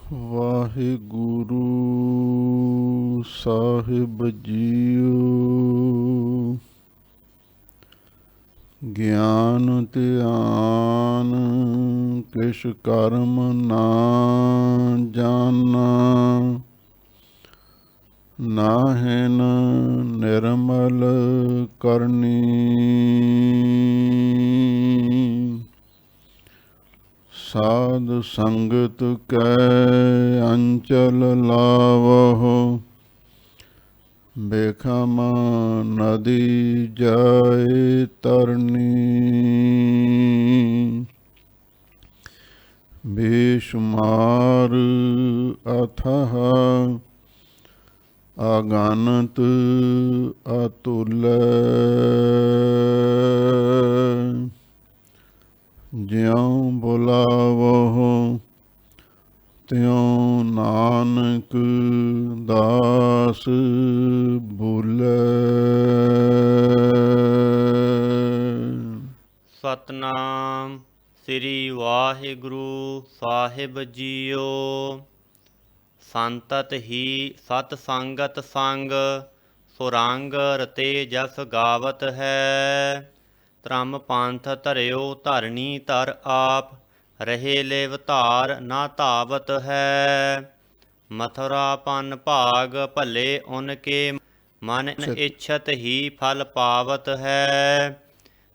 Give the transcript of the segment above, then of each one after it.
ਵਾਹਿਗੁਰੂ ਸਾਹਿਬ JIO. ਗਿਆਨ ਧਿਆਨ ਕਿਛ ਕਰਮ ਨਾ ਜਾਣਾ, ਨਾਹਿਨ ਨਿਰਮਲ ਕਰਨੀ। ਸਾਧ ਸੰਗਤ ਕੈ ਅੰਚਲ ਲਾਵਹੁ, ਬੇਖਮ ਨਦੀ ਜਾਏ ਤਰਨੀ। ਬੇਸ਼ੁਮਾਰ ਅਥਾਹ ਅਗਨਤ ਅਤੁਲੈ, ਜਿਉ ਬੁਲਾਵਹੁ ਤਿਉ ਨਾਨਕ ਦਾਸ ਬੋਲੇ। ਸਤਨਾਮ ਸ੍ਰੀ ਵਾਹਿਗੁਰੂ ਸਾਹਿਬ ਜੀਓ। ਸੰਤਤ ਹੀ ਸਤ ਸੰਗਤ ਸੰਗ, ਸੁਰੰਗ ਰਤੇ ਜਸ ਗਾਵਤ ਹੈ। ਧਰਮ ਪੰਥ ਧਰਿਓ ਧਰਨੀ ਧਰ ਆਪ, ਰਹੇ ਲਿਵ ਧਾਰ ਨਾ ਧਾਵਤ ਹੈ। ਮਥੁਰਾ ਪਨ ਭਾਗ ਭਲੇ ਉਨਕੇ, ਮਨ ਇੱਛਤ ਹੀ ਫਲ ਪਾਵਤ ਹੈ।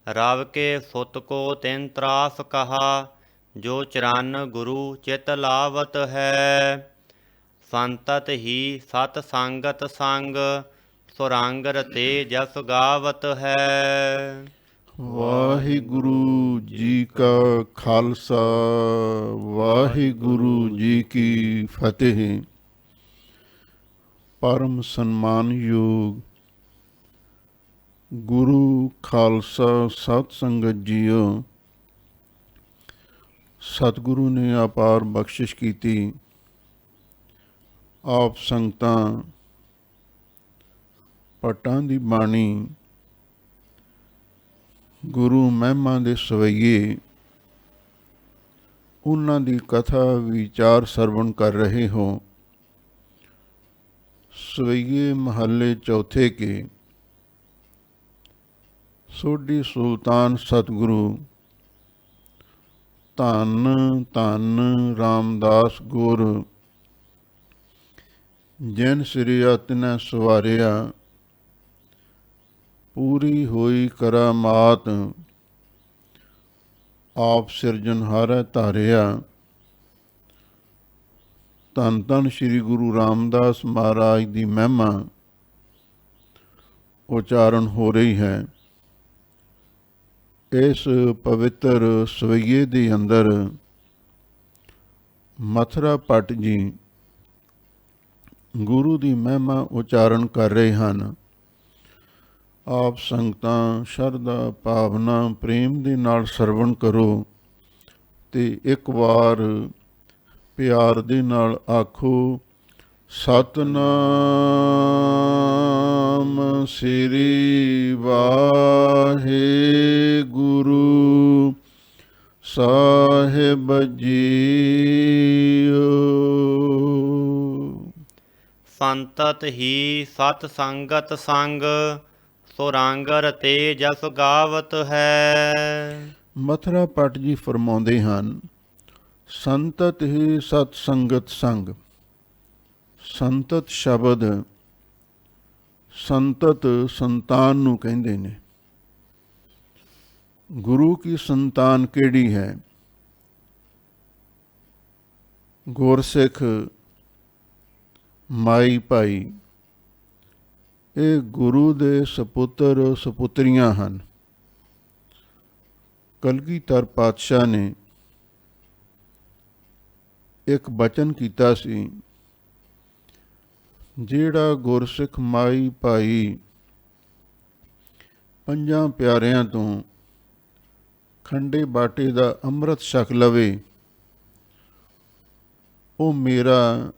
ਰਵ ਕੇ ਸੁਤ ਕੋ ਤਿਨ ਤਰਾਸ ਕਹਾ, ਜੋ ਚਰਨ ਗੁਰੂ ਚਿਤ ਲਾਵਤ ਹੈ। ਸੰਤਤ ਹੀ ਸਤ ਸੰਗਤ ਸੰਗ, ਸੁਰੰਗ ਰਤੇ ਜਸ ਗਾਵਤ ਹੈ। ਵਾਹਿਗੁਰੂ ਜੀ ਕਾ ਖਾਲਸਾ, ਵਾਹਿਗੁਰੂ ਜੀ ਕੀ ਫਤਿਹ। ਪਰਮ ਸਨਮਾਨਯੋਗ ਗੁਰੂ ਖਾਲਸਾ ਸਤ ਸੰਗਤ ਜੀਓ, ਸਤਿਗੁਰੂ ਨੇ ਅਪਾਰ ਬਖਸ਼ਿਸ਼ ਕੀਤੀ। ਆਪ ਸੰਗਤਾਂ ਪਟਾਂ ਦੀ ਬਾਣੀ, ਗੁਰੂ ਮਹਿਮਾ ਦੇ ਸਵਈਏ, ਉਹਨਾਂ ਦੀ ਕਥਾ ਵਿਚਾਰ ਸਰਵਣ ਕਰ ਰਹੇ ਹੋ। ਸਵਈਏ ਮਹੱਲੇ ਚੌਥੇ ਕੇ ਸੋਢੀ ਸੁਲਤਾਨ ਸਤਿਗੁਰੂ ਧੰਨ ਧੰਨ ਰਾਮਦਾਸ ਗੁਰ, ਜਿਨ ਸ੍ਰੀ ਅਤਿਨੈ ਸਵਾਰਿਆ, ਪੂਰੀ ਹੋਈ ਕਰਾਮਾਤ, ਆਪ ਸਿਰਜਣਹਾਰੈ ਧਾਰਿਆ। ਧੰਨ ਧੰਨ ਸ਼੍ਰੀ ਗੁਰੂ ਰਾਮਦਾਸ ਮਹਾਰਾਜ ਦੀ ਮਹਿਮਾ ਉਚਾਰਨ ਹੋ ਰਹੀ ਹੈ। ਇਸ ਪਵਿੱਤਰ ਸਵਈਏ ਦੇ ਅੰਦਰ ਮਥੁਰਾ ਭੱਟ ਜੀ ਗੁਰੂ ਦੀ ਮਹਿਮਾ ਉਚਾਰਨ ਕਰ ਰਹੇ ਹਨ। ਆਪ ਸੰਗਤਾਂ ਸ਼ਰਧਾ ਭਾਵਨਾ ਪ੍ਰੇਮ ਦੇ ਨਾਲ ਸਰਵਣ ਕਰੋ ਤੇ ਇੱਕ ਵਾਰ ਪਿਆਰ ਦੇ ਨਾਲ ਆਖੋ, ਸਤਨਾਮ ਸ੍ਰੀ ਵਾਹਿਗੁਰੂ ਸਾਹਿਬ ਜੀਓ। ਸੰਤਤ ਹੀ ਸਤ ਸੰਗਤ ਸੰਗ, ਸੁਰੰਗ ਰਤੇ ਜਸ ਗਾਵਤ ਹੈ। ਮਥੁਰਾ ਭੱਟ ਜੀ ਫਰਮਾਉਂਦੇ ਹਨ, ਸੰਤਤ ਹੀ ਸਤ ਸੰਗਤ ਸੰਗ। ਸੰਤਤ ਸ਼ਬਦ ਸੰਤਤ ਸੰਤਾਨ ਨੂੰ ਕਹਿੰਦੇ ਨੇ। ਗੁਰੂ ਕੀ ਸੰਤਾਨ ਕਿਹੜੀ ਹੈ? ਗੁਰਸਿੱਖ ਮਾਈ ਭਾਈ, ਇਹ ਗੁਰੂ ਦੇ ਸਪੁੱਤਰ ਸਪੁੱਤਰੀਆਂ ਹਨ। ਕਲਗੀਧਰ ਪਾਤਸ਼ਾਹ ਨੇ ਇੱਕ ਬਚਨ ਕੀਤਾ ਸੀ, ਜਿਹੜਾ ਗੁਰਸਿੱਖ ਮਾਈ ਭਾਈ ਪੰਜਾਂ ਪਿਆਰਿਆਂ ਤੋਂ ਖੰਡੇ ਬਾਟੇ ਦਾ ਅੰਮ੍ਰਿਤ ਛਕ ਲਵੇ, ਉਹ ਮੇਰਾ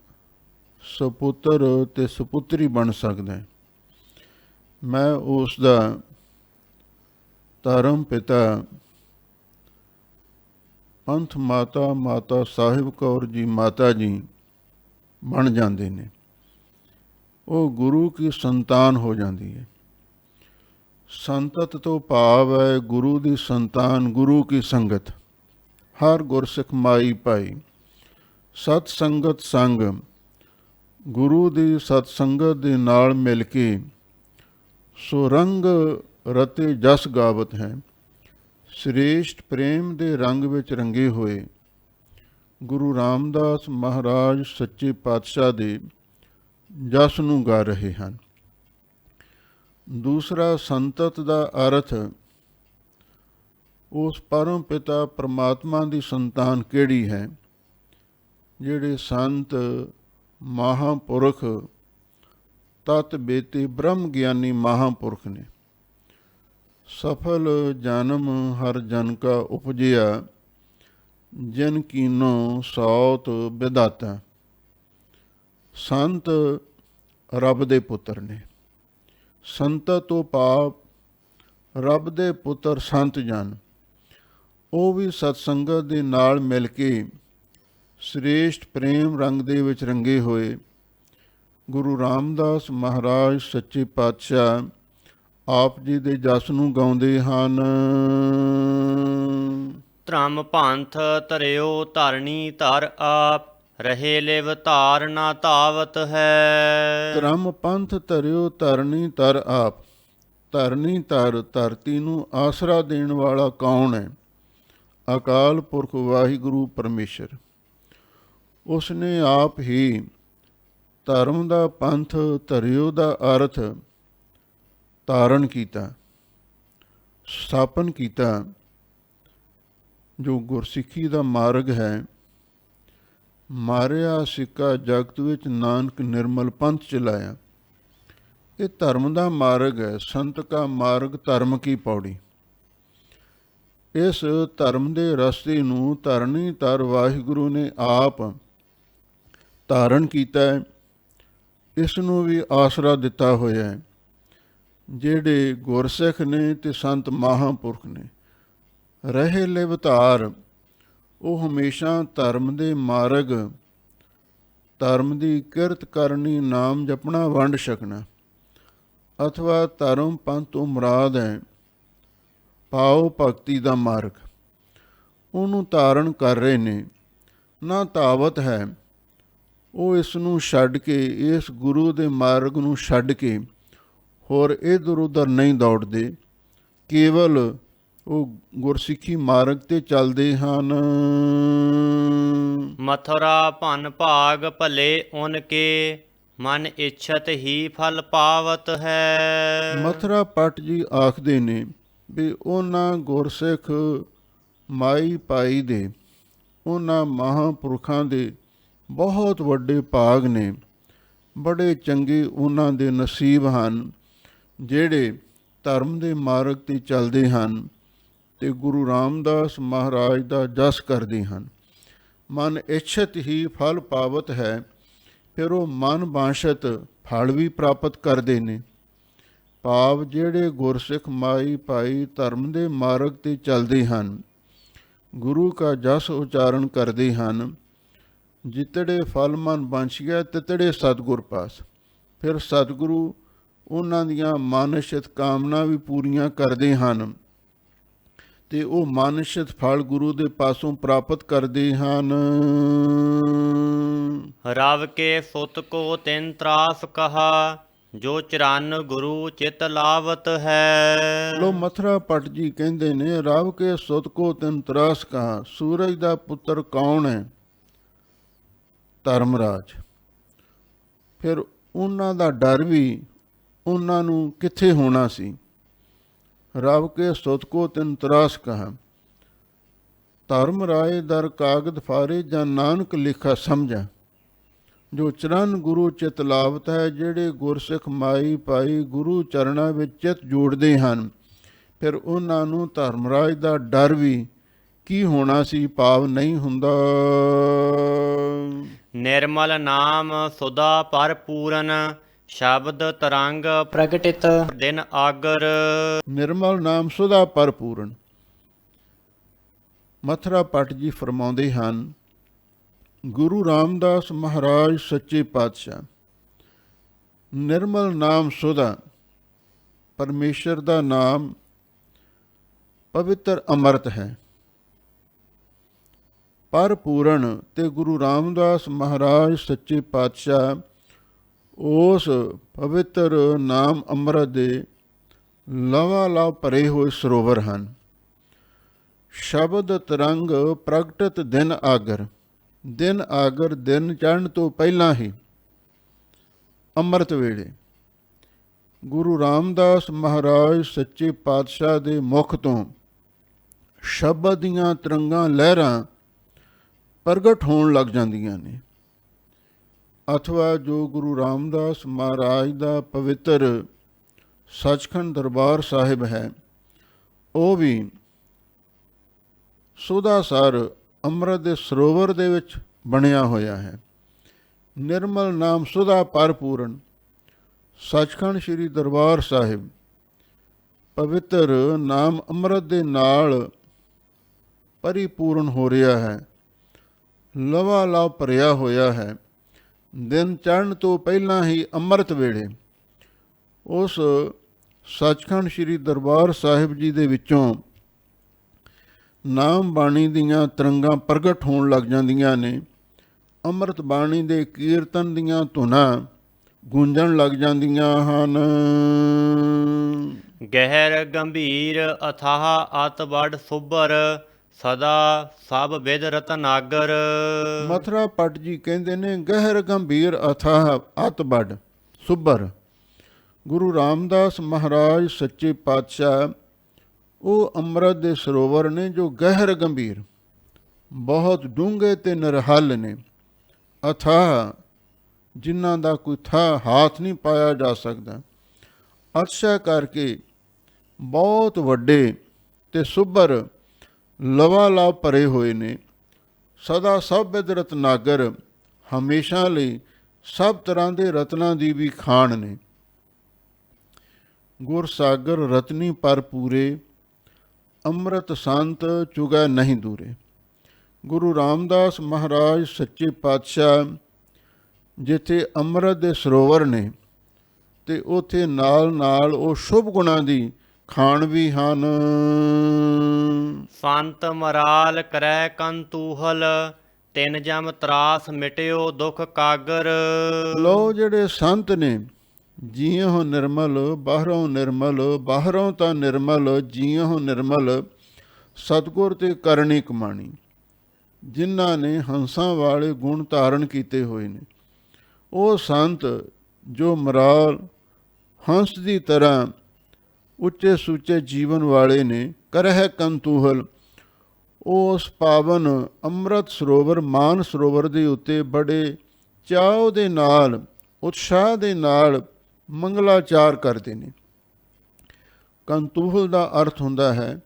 ਸਪੁੱਤਰ ਤੇ ਸਪੁੱਤਰੀ ਬਣ ਸਕਦਾ। ਮੈਂ ਉਸ ਦਾ ਧਰਮ ਪਿਤਾ ਪੰਥ ਮਾਤਾ, ਮਾਤਾ ਸਾਹਿਬ ਕੌਰ ਜੀ ਮਾਤਾ ਜੀ ਬਣ ਜਾਂਦੇ ਨੇ, ਉਹ ਗੁਰੂ ਕੀ ਸੰਤਾਨ ਹੋ ਜਾਂਦੀ ਹੈ। ਸੰਤਤ ਤੋਂ ਭਾਵ ਹੈ ਗੁਰੂ ਦੀ ਸੰਤਾਨ, ਗੁਰੂ ਕੀ ਸੰਗਤ। ਹਰ ਗੁਰਸਿੱਖ ਮਾਈ ਭਾਈ ਸਤ ਸੰਗਤ ਸੰਗ, ਗੁਰੂ ਦੀ ਸਤ ਸੰਗਤ ਦੇ ਨਾਲ ਮਿਲ ਕੇ ਸੋ ਰੰਗ ਰਤੇ ਜਸ ਗਾਵਤ ਹੈ। ਸ੍ਰੇਸ਼ਟ ਪ੍ਰੇਮ ਦੇ ਰੰਗ ਵਿੱਚ ਰੰਗੇ ਹੋਏ ਗੁਰੂ ਰਾਮਦਾਸ ਮਹਾਰਾਜ ਸੱਚੇ ਪਾਤਸ਼ਾਹ ਦੇ ਜਸ ਨੂੰ ਗਾ ਰਹੇ ਹਨ। ਦੂਸਰਾ ਸੰਤਤ ਦਾ ਅਰਥ ਉਸ ਪਰਮ ਪਿਤਾ ਪਰਮਾਤਮਾ ਦੀ ਸੰਤਾਨ ਕਿਹੜੀ ਹੈ, ਜਿਹੜੇ ਸੰਤ ਮਹਾਂਪੁਰਖ ਤਤ ਬੇਤੇ ਬ੍ਰਹਮ ਗਿਆਨੀ ਮਹਾਂਪੁਰਖ ਨੇ। ਸਫਲ ਜਨਮ ਹਰ ਜਨ ਕਾ ਉਪਜਿਆ, ਜਿਨ ਕੀਨੋ ਸੌਤ ਵਿਦਾਤਾ। ਸੰਤ ਰੱਬ ਦੇ ਪੁੱਤਰ ਨੇ। ਸੰਤਤ ਤੋਂ ਭਾਵ ਰੱਬ ਦੇ ਪੁੱਤਰ ਸੰਤ ਜਨ, ਉਹ ਵੀ ਸਤਸੰਗਤ ਦੇ ਨਾਲ ਮਿਲ ਕੇ ਸ੍ਰੇਸ਼ਟ ਪ੍ਰੇਮ ਰੰਗ ਦੇ ਵਿੱਚ ਰੰਗੇ ਹੋਏ ਗੁਰੂ ਰਾਮਦਾਸ ਮਹਾਰਾਜ ਸੱਚੇ ਪਾਤਸ਼ਾਹ ਆਪ ਜੀ ਦੇ ਜਸ ਨੂੰ ਗਾਉਂਦੇ ਹਨ। ਧਰਮ ਪੰਥ ਧਰਿਓ ਧਰਣੀ ਧਰ ਆਪ, ਰਹੇ ਲਿਵ ਧਾਰ ਨਾ ਧਾਵਤ ਹੈ। ਧਰਮ ਪੰਥ ਧਰਿਓ ਧਰਣੀ ਧਰ ਆਪ। ਧਰਣੀ ਧਰ, ਧਰਤੀ ਨੂੰ ਆਸਰਾ ਦੇਣ ਵਾਲਾ ਕੌਣ ਹੈ? ਅਕਾਲ ਪੁਰਖ ਵਾਹਿਗੁਰੂ ਪਰਮੇਸ਼ਰ। ਉਸ ਨੇ ਆਪ ਹੀ ਧਰਮ ਦਾ ਪੰਥ ਧਰਿਓ ਦਾ ਅਰਥ ਧਾਰਨ ਕੀਤਾ, ਸਥਾਪਨ ਕੀਤਾ। ਜੋ ਗੁਰਸਿੱਖੀ ਦਾ ਮਾਰਗ ਹੈ, ਮਾਰਿਆ ਸਿੱਕਾ ਜਗਤ ਵਿੱਚ ਨਾਨਕ ਨਿਰਮਲ ਪੰਥ ਚਲਾਇਆ। ਇਹ ਧਰਮ ਦਾ ਮਾਰਗ ਹੈ। ਸੰਤ ਕਾ ਮਾਰਗ ਧਰਮ ਕੀ ਪੌੜੀ। ਇਸ ਧਰਮ ਦੇ ਰਸਤੇ ਨੂੰ ਧਰਣੀ ਧਰ ਵਾਹਿਗੁਰੂ ਨੇ ਆਪ ਧਾਰਨ ਕੀਤਾ ਹੈ। ਇਸ ਨੂੰ ਵੀ ਆਸਰਾ ਦਿੱਤਾ ਹੋਇਆ ਹੈ। ਜਿਹੜੇ ਗੁਰਸਿੱਖ ਨੇ ਤੇ ਸੰਤ ਮਹਾਂਪੁਰਖ ਨੇ, ਰਹੇ ਲਿਵਤਾਰ, ਉਹ ਹਮੇਸ਼ਾ ਧਰਮ ਦੇ ਮਾਰਗ, ਧਰਮ ਦੀ ਕਿਰਤ ਕਰਨੀ, ਨਾਮ ਜਪਣਾ, ਵੰਡ ਛਕਣਾ, ਅਥਵਾ ਧਰਮ ਪੰਥ ਤੋਂ ਮੁਰਾਦ ਹੈ ਭਾਵ ਭਗਤੀ ਦਾ ਮਾਰਗ, ਉਹਨੂੰ ਧਾਰਨ ਕਰ ਰਹੇ ਨੇ। ਨਾ ਧਾਵਤ ਹੈ, ਉਹ ਇਸ ਨੂੰ ਛੱਡ ਕੇ, ਇਸ ਗੁਰੂ ਦੇ ਮਾਰਗ ਨੂੰ ਛੱਡ ਕੇ ਹੋਰ ਇੱਧਰ ਉੱਧਰ ਨਹੀਂ ਦੌੜਦੇ, ਕੇਵਲ ਉਹ ਗੁਰਸਿੱਖੀ ਮਾਰਗ ਤੇ ਚੱਲਦੇ ਹਨ। ਮਥੁਰਾ ਭਨ ਭਾਗ ਭਲੇ ਉਨ ਕੇ, ਮਨ ਇੱਛਤ ਹੀ ਫਲ ਪਾਵਤ ਹੈ। ਮਥੁਰਾ ਭੱਟ ਜੀ ਆਖਦੇ ਨੇ ਵੀ ਉਹਨਾਂ ਗੁਰਸਿੱਖ ਮਾਈ ਭਾਈ ਦੇ, ਉਹਨਾਂ ਮਹਾਂਪੁਰਖਾਂ ਦੇ ਬਹੁਤ ਵੱਡੇ ਭਾਗ ਨੇ, ਬੜੇ ਚੰਗੇ ਉਹਨਾਂ ਦੇ ਨਸੀਬ ਹਨ ਜਿਹੜੇ ਧਰਮ ਦੇ ਮਾਰਗ ਤੇ ਚੱਲਦੇ ਹਨ ਤੇ ਗੁਰੂ ਰਾਮਦਾਸ ਮਹਾਰਾਜ ਦਾ ਜਸ ਕਰਦੇ ਹਨ। ਮਨ ਇੱਛਤ ਹੀ ਫਲ ਪਾਵਤ ਹੈ, ਫਿਰ ਉਹ ਮਨ ਬਾਸ਼ਤ ਫਲ ਵੀ ਪ੍ਰਾਪਤ ਕਰਦੇ ਨੇ। ਭਾਵ ਜਿਹੜੇ ਗੁਰਸਿੱਖ ਮਾਈ ਭਾਈ ਧਰਮ ਦੇ ਮਾਰਗ ਤੇ ਚੱਲਦੇ ਹਨ, ਗੁਰੂ ਕਾ ਜਸ ਉਚਾਰਨ ਕਰਦੇ ਹਨ, ਜਿਤੜੇ ਫਲ ਮਨ ਬਾਂਛੀਆ ਤਿਤੜੇ ਸਤਿਗੁਰ ਪਾਸ। ਫਿਰ ਸਤਿਗੁਰੂ ਉਹਨਾਂ ਦੀਆਂ ਮਾਨਸਿਤ ਕਾਮਨਾ ਵੀ ਪੂਰੀਆਂ ਕਰਦੇ ਹਨ ਤੇ ਉਹ ਮਾਨਸਿਤ ਫਲ ਗੁਰੂ ਦੇ ਪਾਸੋਂ ਪ੍ਰਾਪਤ ਕਰਦੇ ਹਨ। ਰਵ ਕੇ ਸੁਤ ਕੋ ਤਿਨ ਤਰਾਸ ਕਹਾ, ਜੋ ਚਰਨ ਗੁਰੂ ਚਿਤ ਲਾਵਤ ਹੈ। ਲੋ ਮਥੁਰਾ ਭੱਟ ਜੀ ਕਹਿੰਦੇ ਨੇ, ਰਵ ਕੇ ਸੁਤ ਕੋ ਤਿਨ ਤਰਾਸ ਕਹਾ। ਸੂਰਜ ਦਾ ਪੁੱਤਰ ਕੌਣ ਹੈ? ਧਰਮਰਾਜ। ਫਿਰ ਉਹਨਾਂ ਦਾ ਡਰ ਵੀ ਉਹਨਾਂ ਨੂੰ ਕਿੱਥੇ ਹੋਣਾ ਸੀ? ਰਵ ਕੇ ਸੁਤ ਕੋ ਤਿਨ ਤਰਾਸ ਕਹਾ। ਧਰਮ ਰਾਏ ਦਰ ਕਾਗਦ ਫਾਰੇ, ਜਾਂ ਨਾਨਕ ਲਿਖਾ ਸਮਝਾ। ਜੋ ਚਰਨ ਗੁਰੂ ਚਿਤ ਲਾਵਤ ਹੈ, ਜਿਹੜੇ ਗੁਰਸਿੱਖ ਮਾਈ ਭਾਈ ਗੁਰੂ ਚਰਨਾਂ ਵਿੱਚ ਚਿਤ ਜੋੜਦੇ ਹਨ, ਫਿਰ ਉਹਨਾਂ ਨੂੰ ਧਰਮਰਾਜ ਦਾ ਡਰ ਵੀ ਕੀ ਹੋਣਾ ਸੀ? ਭਾਵ ਨਹੀਂ ਹੁੰਦਾ। ਨਿਰਮਲ ਨਾਮ ਸੁਦਾ ਭਰਪੂਰਨ, ਸ਼ਬਦ ਤਰੰਗ ਪ੍ਰਗਟਿਤ ਦਿਨ ਆਗਰ। ਨਿਰਮਲ ਨਾਮ ਸੁਦਾ ਭਰਪੂਰਨ। ਮਥੁਰਾ ਭੱਟ ਜੀ ਫਰਮਾਉਂਦੇ ਹਨ, ਗੁਰੂ ਰਾਮਦਾਸ ਮਹਾਰਾਜ ਸੱਚੇ ਪਾਤਸ਼ਾਹ। ਨਿਰਮਲ ਨਾਮ ਸੁਧਾ, ਪਰਮੇਸ਼ਰ ਦਾ ਨਾਮ ਪਵਿੱਤਰ ਅੰਮ੍ਰਿਤ ਹੈ। ਪਰਪੂਰਨ ਤੇ ਗੁਰੂ ਰਾਮਦਾਸ ਮਹਾਰਾਜ ਸੱਚੇ ਪਾਤਸ਼ਾਹ ਉਸ ਪਵਿੱਤਰ ਨਾਮ ਅੰਮ੍ਰਿਤ ਦੇ ਲਵਾਂ-ਲਵ ਭਰੇ ਹੋਏ ਸਰੋਵਰ ਹਨ। ਸ਼ਬਦ ਤਰੰਗ ਪ੍ਰਗਟਤ ਦਿਨ ਆਗਰ, ਦਿਨ ਆਗਰ ਦਿਨ ਚੜ੍ਹਨ ਤੋਂ ਪਹਿਲਾਂ ਹੀ ਅੰਮ੍ਰਿਤ ਵੇਲੇ ਗੁਰੂ ਰਾਮਦਾਸ ਮਹਾਰਾਜ ਸੱਚੇ ਪਾਤਸ਼ਾਹ ਦੇ ਮੁਖ ਤੋਂ ਸ਼ਬਦ ਦੀਆਂ ਤਰੰਗਾਂ ਲਹਿਰਾਂ ਪ੍ਰਗਟ ਹੋਣ ਲੱਗ ਜਾਂਦੀਆਂ ਨੇ। ਅਥਵਾ ਜੋ ਗੁਰੂ ਰਾਮਦਾਸ ਮਹਾਰਾਜ ਦਾ ਪਵਿੱਤਰ ਸੱਚਖੰਡ ਦਰਬਾਰ ਸਾਹਿਬ ਹੈ, ਉਹ ਵੀ ਸੁਧਾਸਰ ਅੰਮ੍ਰਿਤ ਦੇ ਸਰੋਵਰ ਦੇ ਵਿੱਚ ਬਣਿਆ ਹੋਇਆ ਹੈ। ਨਿਰਮਲ ਨਾਮ ਸੁਧਾ ਪਰਪੂਰਨ ਸੱਚਖੰਡ ਸ੍ਰੀ ਦਰਬਾਰ ਸਾਹਿਬ ਪਵਿੱਤਰ ਨਾਮ ਅੰਮ੍ਰਿਤ ਦੇ ਨਾਲ ਪਰਿਪੂਰਨ ਹੋ ਰਿਹਾ ਹੈ, ਲਵਾ-ਲਵ ਭਰਿਆ ਹੋਇਆ ਹੈ। ਦਿਨ ਚੜ੍ਹਨ ਤੋਂ ਪਹਿਲਾਂ ਹੀ ਅੰਮ੍ਰਿਤ ਵੇਲੇ ਉਸ ਸੱਚਖੰਡ ਸ੍ਰੀ ਦਰਬਾਰ ਸਾਹਿਬ ਜੀ ਦੇ ਵਿੱਚੋਂ ਨਾਮ ਬਾਣੀ ਦੀਆਂ ਤਰੰਗਾਂ ਪ੍ਰਗਟ ਹੋਣ ਲੱਗ ਜਾਂਦੀਆਂ ਨੇ। ਅੰਮ੍ਰਿਤ ਬਾਣੀ ਦੇ ਕੀਰਤਨ ਦੀਆਂ ਧੁਨਾਂ ਗੂੰਜਣ ਲੱਗ ਜਾਂਦੀਆਂ ਹਨ। ਗਹਿਰ ਗੰਭੀਰ ਅਥਾਹ ਅਤ ਬੜ ਸੁਭਰ, ਸਦਾ ਸਭ ਵਿਦ ਰਤਨਾਗਰ। ਮਥੁਰਾ ਪਟ ਜੀ ਕਹਿੰਦੇ ਨੇ ਗਹਿਰ ਗੰਭੀਰ ਅਥਾਹ ਅਤ ਬੜ ਸੁਭਰ। ਗੁਰੂ ਰਾਮਦਾਸ ਮਹਾਰਾਜ ਸੱਚੇ ਪਾਤਸ਼ਾਹ ਉਹ ਅੰਮ੍ਰਿਤ ਦੇ ਸਰੋਵਰ ਨੇ ਜੋ ਗਹਿਰ ਗੰਭੀਰ, ਬਹੁਤ ਡੂੰਘੇ ਤੇ ਨਿਰਹਲ ਨੇ। ਅਥਾਹ, ਜਿਨ੍ਹਾਂ ਦਾ ਕੋਈ ਥਾਂ ਹਾਥ ਨਹੀਂ ਪਾਇਆ ਜਾ ਸਕਦਾ। ਅਤਸ਼ਾ ਕਰਕੇ ਬਹੁਤ ਵੱਡੇ ਤੇ ਸੁਭਰ ਲਵਾ-ਲਵ ਭਰੇ ਹੋਏ ਨੇ। ਸਦਾ ਸਭ ਵਿਦ ਰਤਨਾਗਰ, ਹਮੇਸ਼ਾ ਲਈ ਸਭ ਤਰ੍ਹਾਂ ਦੇ ਰਤਨਾਂ ਦੀ ਵੀ ਖਾਣ ਨੇ। ਗੁਰ ਸਾਗਰ ਰਤਨੀ ਪਰ ਪੂਰੇ, ਅੰਮ੍ਰਿਤ ਸੰਤ ਚੁਗੈ ਨਹੀਂ ਦੂਰੇ। ਗੁਰੂ ਰਾਮਦਾਸ ਮਹਾਰਾਜ ਸੱਚੇ ਪਾਤਸ਼ਾਹ ਜਿੱਥੇ ਅੰਮ੍ਰਿਤ ਦੇ ਸਰੋਵਰ ਨੇ ਤੇ ਉੱਥੇ ਨਾਲ ਨਾਲ ਉਹ ਸ਼ੁਭ ਗੁਣਾਂ ਦੀ ਖਾਣ ਵੀ ਹਨ। ਸੰਤ ਮਰਾਲ ਕਰੈ ਕੰਤੂਹਲ, ਤਿਨ ਜਮ ਤਰਾਸ ਮਿਟਿਓ ਦੁਖ ਕਾਗਰ। ਲੋ ਜਿਹੜੇ ਸੰਤ ਨੇ, ਜੀਉ ਨਿਰਮਲ ਬਾਹਰੋਂ ਨਿਰਮਲ, ਬਾਹਰੋਂ ਤਾਂ ਨਿਰਮਲ ਜੀਉ ਨਿਰਮਲ, ਸਤਿਗੁਰ ਤੇ ਕਰਨੀ ਕਮਾਣੀ। ਜਿਨ੍ਹਾਂ ਨੇ ਹੰਸਾਂ ਵਾਲੇ ਗੁਣ ਧਾਰਨ ਕੀਤੇ ਹੋਏ ਨੇ, ਉਹ ਸੰਤ ਜੋ ਮਰਾਲ ਹੰਸ ਦੀ ਤਰ੍ਹਾਂ ਉੱਚੇ ਸੁੱਚੇ ਜੀਵਨ ਵਾਲੇ ਨੇ। ਕਰਹਿ ਕੰਤੂਹਲ, ਉਸ ਪਾਵਨ ਅੰਮ੍ਰਿਤ ਸਰੋਵਰ ਮਾਨ ਸਰੋਵਰ ਦੇ ਉੱਤੇ ਬੜੇ ਚਾਅ ਦੇ ਨਾਲ, ਉਤਸ਼ਾਹ ਦੇ ਨਾਲ ਮੰਗਲਾਚਾਰ ਕਰਦੇ ਨੇ। ਕੰਤੂਹਲ ਦਾ ਅਰਥ ਹੁੰਦਾ ਹੈ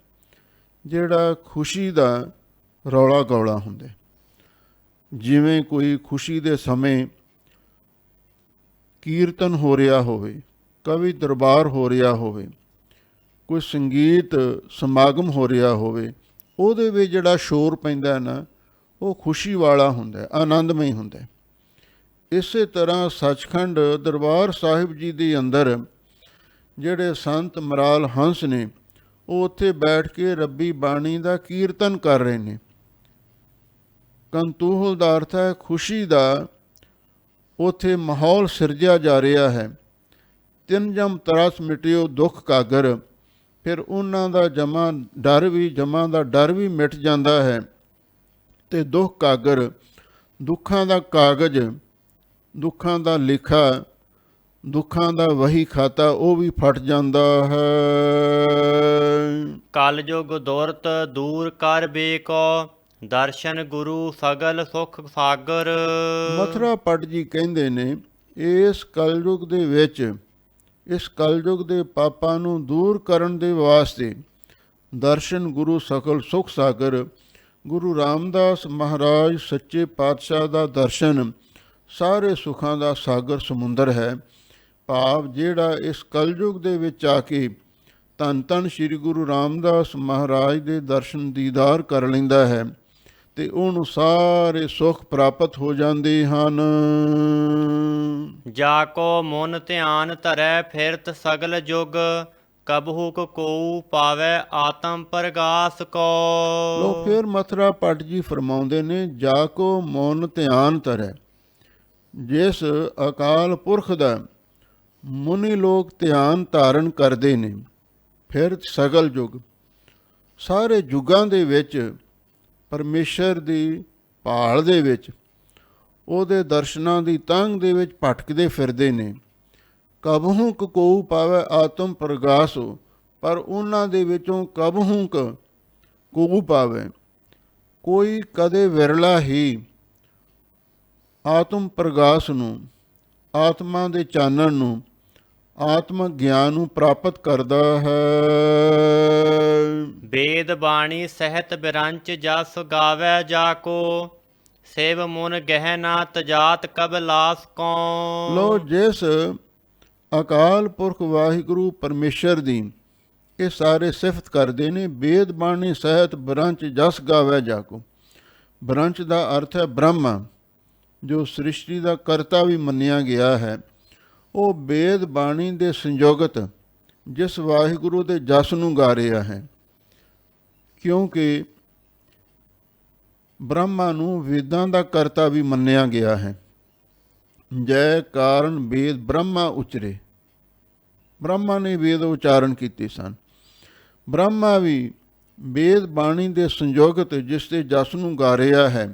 ਜਿਹੜਾ ਖੁਸ਼ੀ ਦਾ ਰੌਲਾ ਗੌਲਾ ਹੁੰਦਾ। ਜਿਵੇਂ ਕੋਈ ਖੁਸ਼ੀ ਦੇ ਸਮੇਂ ਕੀਰਤਨ ਹੋ ਰਿਹਾ ਹੋਵੇ, ਕਵੀ ਦਰਬਾਰ ਹੋ ਰਿਹਾ ਹੋਵੇ, ਕੋਈ ਸੰਗੀਤ ਸਮਾਗਮ ਹੋ ਰਿਹਾ ਹੋਵੇ, ਉਹਦੇ ਵਿੱਚ ਜਿਹੜਾ ਸ਼ੋਰ ਪੈਂਦਾ ਨਾ, ਉਹ ਖੁਸ਼ੀ ਵਾਲਾ ਹੁੰਦਾ, ਆਨੰਦਮਈ ਹੁੰਦਾ। ਇਸੇ ਤਰ੍ਹਾਂ ਸੱਚਖੰਡ ਦਰਬਾਰ ਸਾਹਿਬ ਜੀ ਦੇ ਅੰਦਰ ਜਿਹੜੇ ਸੰਤ ਮਰਾਲ ਹੰਸ ਨੇ, ਉਹ ਉੱਥੇ ਬੈਠ ਕੇ ਰੱਬੀ ਬਾਣੀ ਦਾ ਕੀਰਤਨ ਕਰ ਰਹੇ ਨੇ। ਕੰਤੂਹਲ ਦਾ ਅਰਥ ਹੈ ਖੁਸ਼ੀ ਦਾ ਉੱਥੇ ਮਾਹੌਲ ਸਿਰਜਿਆ ਜਾ ਰਿਹਾ ਹੈ। ਤਿੰਨ ਜਮ ਤਰਾਸ ਮਿਟਿਓ ਦੁੱਖ ਕਾਗਰ, ਫਿਰ ਉਹਨਾਂ ਦਾ ਜਮਾਂ ਦਾ ਡਰ ਵੀ ਮਿਟ ਜਾਂਦਾ ਹੈ। ਤੇ ਦੁੱਖ ਕਾਗਰ, ਦੁੱਖਾਂ ਦਾ ਕਾਗਜ਼, ਦੁੱਖਾਂ ਦਾ ਲਿਖਾ, ਦੁੱਖਾਂ ਦਾ ਵਹੀ ਖਾਤਾ, ਉਹ ਵੀ ਫਟ ਜਾਂਦਾ ਹੈ। ਕਲਯੁਗ ਦੁਰਤ ਦੂਰ ਕਰ ਬੇਕੋ, ਦਰਸ਼ਨ ਗੁਰੂ ਸਗਲ ਸੁਖ ਸਾਗਰ। ਮਥੁਰਾ ਪਟ ਜੀ ਕਹਿੰਦੇ ਨੇ ਇਸ ਕਲਯੁਗ ਦੇ ਵਿੱਚ, ਇਸ ਕਲਯੁਗ ਦੇ ਪਾਪਾਂ ਨੂੰ ਦੂਰ ਕਰਨ ਦੇ ਵਾਸਤੇ ਦਰਸ਼ਨ ਗੁਰੂ ਸਗਲ ਸੁਖ ਸਾਗਰ, ਗੁਰੂ ਰਾਮਦਾਸ ਮਹਾਰਾਜ ਸੱਚੇ ਪਾਤਸ਼ਾਹ ਦਾ ਦਰਸ਼ਨ ਸਾਰੇ ਸੁੱਖਾਂ ਦਾ ਸਾਗਰ ਸਮੁੰਦਰ ਹੈ। ਭਾਵ ਜਿਹੜਾ ਇਸ ਕਲਯੁਗ ਦੇ ਵਿੱਚ ਆ ਕੇ ਧੰਨ ਧੰਨ ਸ਼੍ਰੀ ਗੁਰੂ ਰਾਮਦਾਸ ਮਹਾਰਾਜ ਦੇ ਦਰਸ਼ਨ ਦੀਦਾਰ ਕਰ ਲੈਂਦਾ ਹੈ ਤੇ ਉਹਨੂੰ ਸਾਰੇ ਸੁੱਖ ਪ੍ਰਾਪਤ ਹੋ ਜਾਂਦੇ ਹਨ। ਜਾ ਕੋ ਮਨ ਧਿਆਨ ਧਰੈ ਫਿਰਤ ਸਗਲ ਜੁਗ, ਕਬਹੂ ਕੋਊ ਪਾਵੈ ਆਤਮ ਪ੍ਰਗਾਸ ਲੋ ਕੋ। ਫਿਰ ਮਥੁਰਾ ਭੱਟ ਜੀ ਫਰਮਾਉਂਦੇ ਨੇ, ਜਾ ਕੋ ਮਨ ਧਿਆਨ ਧਰੈ, ਜਿਸ ਅਕਾਲ ਪੁਰਖ ਦਾ ਮੁਨੀ ਲੋਕ ਧਿਆਨ ਧਾਰਨ ਕਰਦੇ ਨੇ, ਫਿਰ ਸਗਲ ਯੁਗ, ਸਾਰੇ ਯੁੱਗਾਂ ਦੇ ਵਿੱਚ ਪਰਮੇਸ਼ਰ ਦੀ ਭਾਲ ਦੇ ਵਿੱਚ, ਉਹਦੇ ਦਰਸ਼ਨਾਂ ਦੀ ਤੰਗ ਦੇ ਵਿੱਚ ਭਟਕਦੇ ਫਿਰਦੇ ਨੇ। ਕਬਹੂ ਕੋਊ ਪਾਵੈ ਆਤਮ ਪ੍ਰਗਾਸ, ਪਰ ਉਹਨਾਂ ਦੇ ਵਿੱਚੋਂ ਕਬਹੂ ਕੋਊ ਪਾਵੈ, ਕੋਈ ਕਦੇ ਵਿਰਲਾ ਹੀ ਆਤਮ ਪ੍ਰਗਾਸ ਨੂੰ, ਆਤਮਾ ਦੇ ਚਾਨਣ ਨੂੰ, ਆਤਮਕ ਗਿਆਨ ਨੂੰ ਪ੍ਰਾਪਤ ਕਰਦਾ ਹੈ। ਵੇਦ ਬਾਣੀ ਸਹਿਤ ਬਿਰੰਚ ਜਸ ਗਾਵੈ ਜਾ ਕੋ, ਸੇਵ ਮਨ ਗਹਿਨਾ ਤਜਾਤ ਕਬ ਲਾਸ ਕੋ। ਲੋ ਜਿਸ ਅਕਾਲ ਪੁਰਖ ਵਾਹਿਗੁਰੂ ਪਰਮੇਸ਼ਰ ਦੀ ਇਹ ਸਾਰੇ ਸਿਫਤ ਕਰਦੇ ਨੇ, ਵੇਦ ਬਾਣੀ ਸਹਿਤ ਬ੍ਰੰਚ ਜਸ ਗਾਵੈ ਜਾ ਕੋ। ਬ੍ਰੰਚ ਦਾ ਅਰਥ ਹੈ ਬ੍ਰਹਮਾ, ਜੋ ਸ੍ਰਿਸ਼ਟੀ ਦਾ ਕਰਤਾ ਵੀ ਮੰਨਿਆ ਗਿਆ ਹੈ। ਉਹ ਵੇਦ ਬਾਣੀ ਦੇ ਸੰਯੋਗਤ ਜਿਸ ਵਾਹਿਗੁਰੂ ਦੇ ਜਸ ਨੂੰ ਗਾ ਰਿਹਾ ਹੈ, ਕਿਉਂਕਿ ਬ੍ਰਹਮਾ ਨੂੰ ਵੇਦਾਂ ਦਾ ਕਰਤਾ ਵੀ ਮੰਨਿਆ ਗਿਆ ਹੈ। ਜੈ ਕਾਰਨ ਵੇਦ ਬ੍ਰਹਮਾ ਉਚਰੇ, ਬ੍ਰਹਮਾ ਨੇ ਵੇਦ ਉਚਾਰਨ ਕੀਤੇ ਸਨ। ਬ੍ਰਹਮਾ ਵੀ ਵੇਦ ਬਾਣੀ ਦੇ ਸੰਯੋਗਤ ਜਿਸ ਦੇ ਜਸ ਨੂੰ ਗਾ ਰਿਹਾ ਹੈ,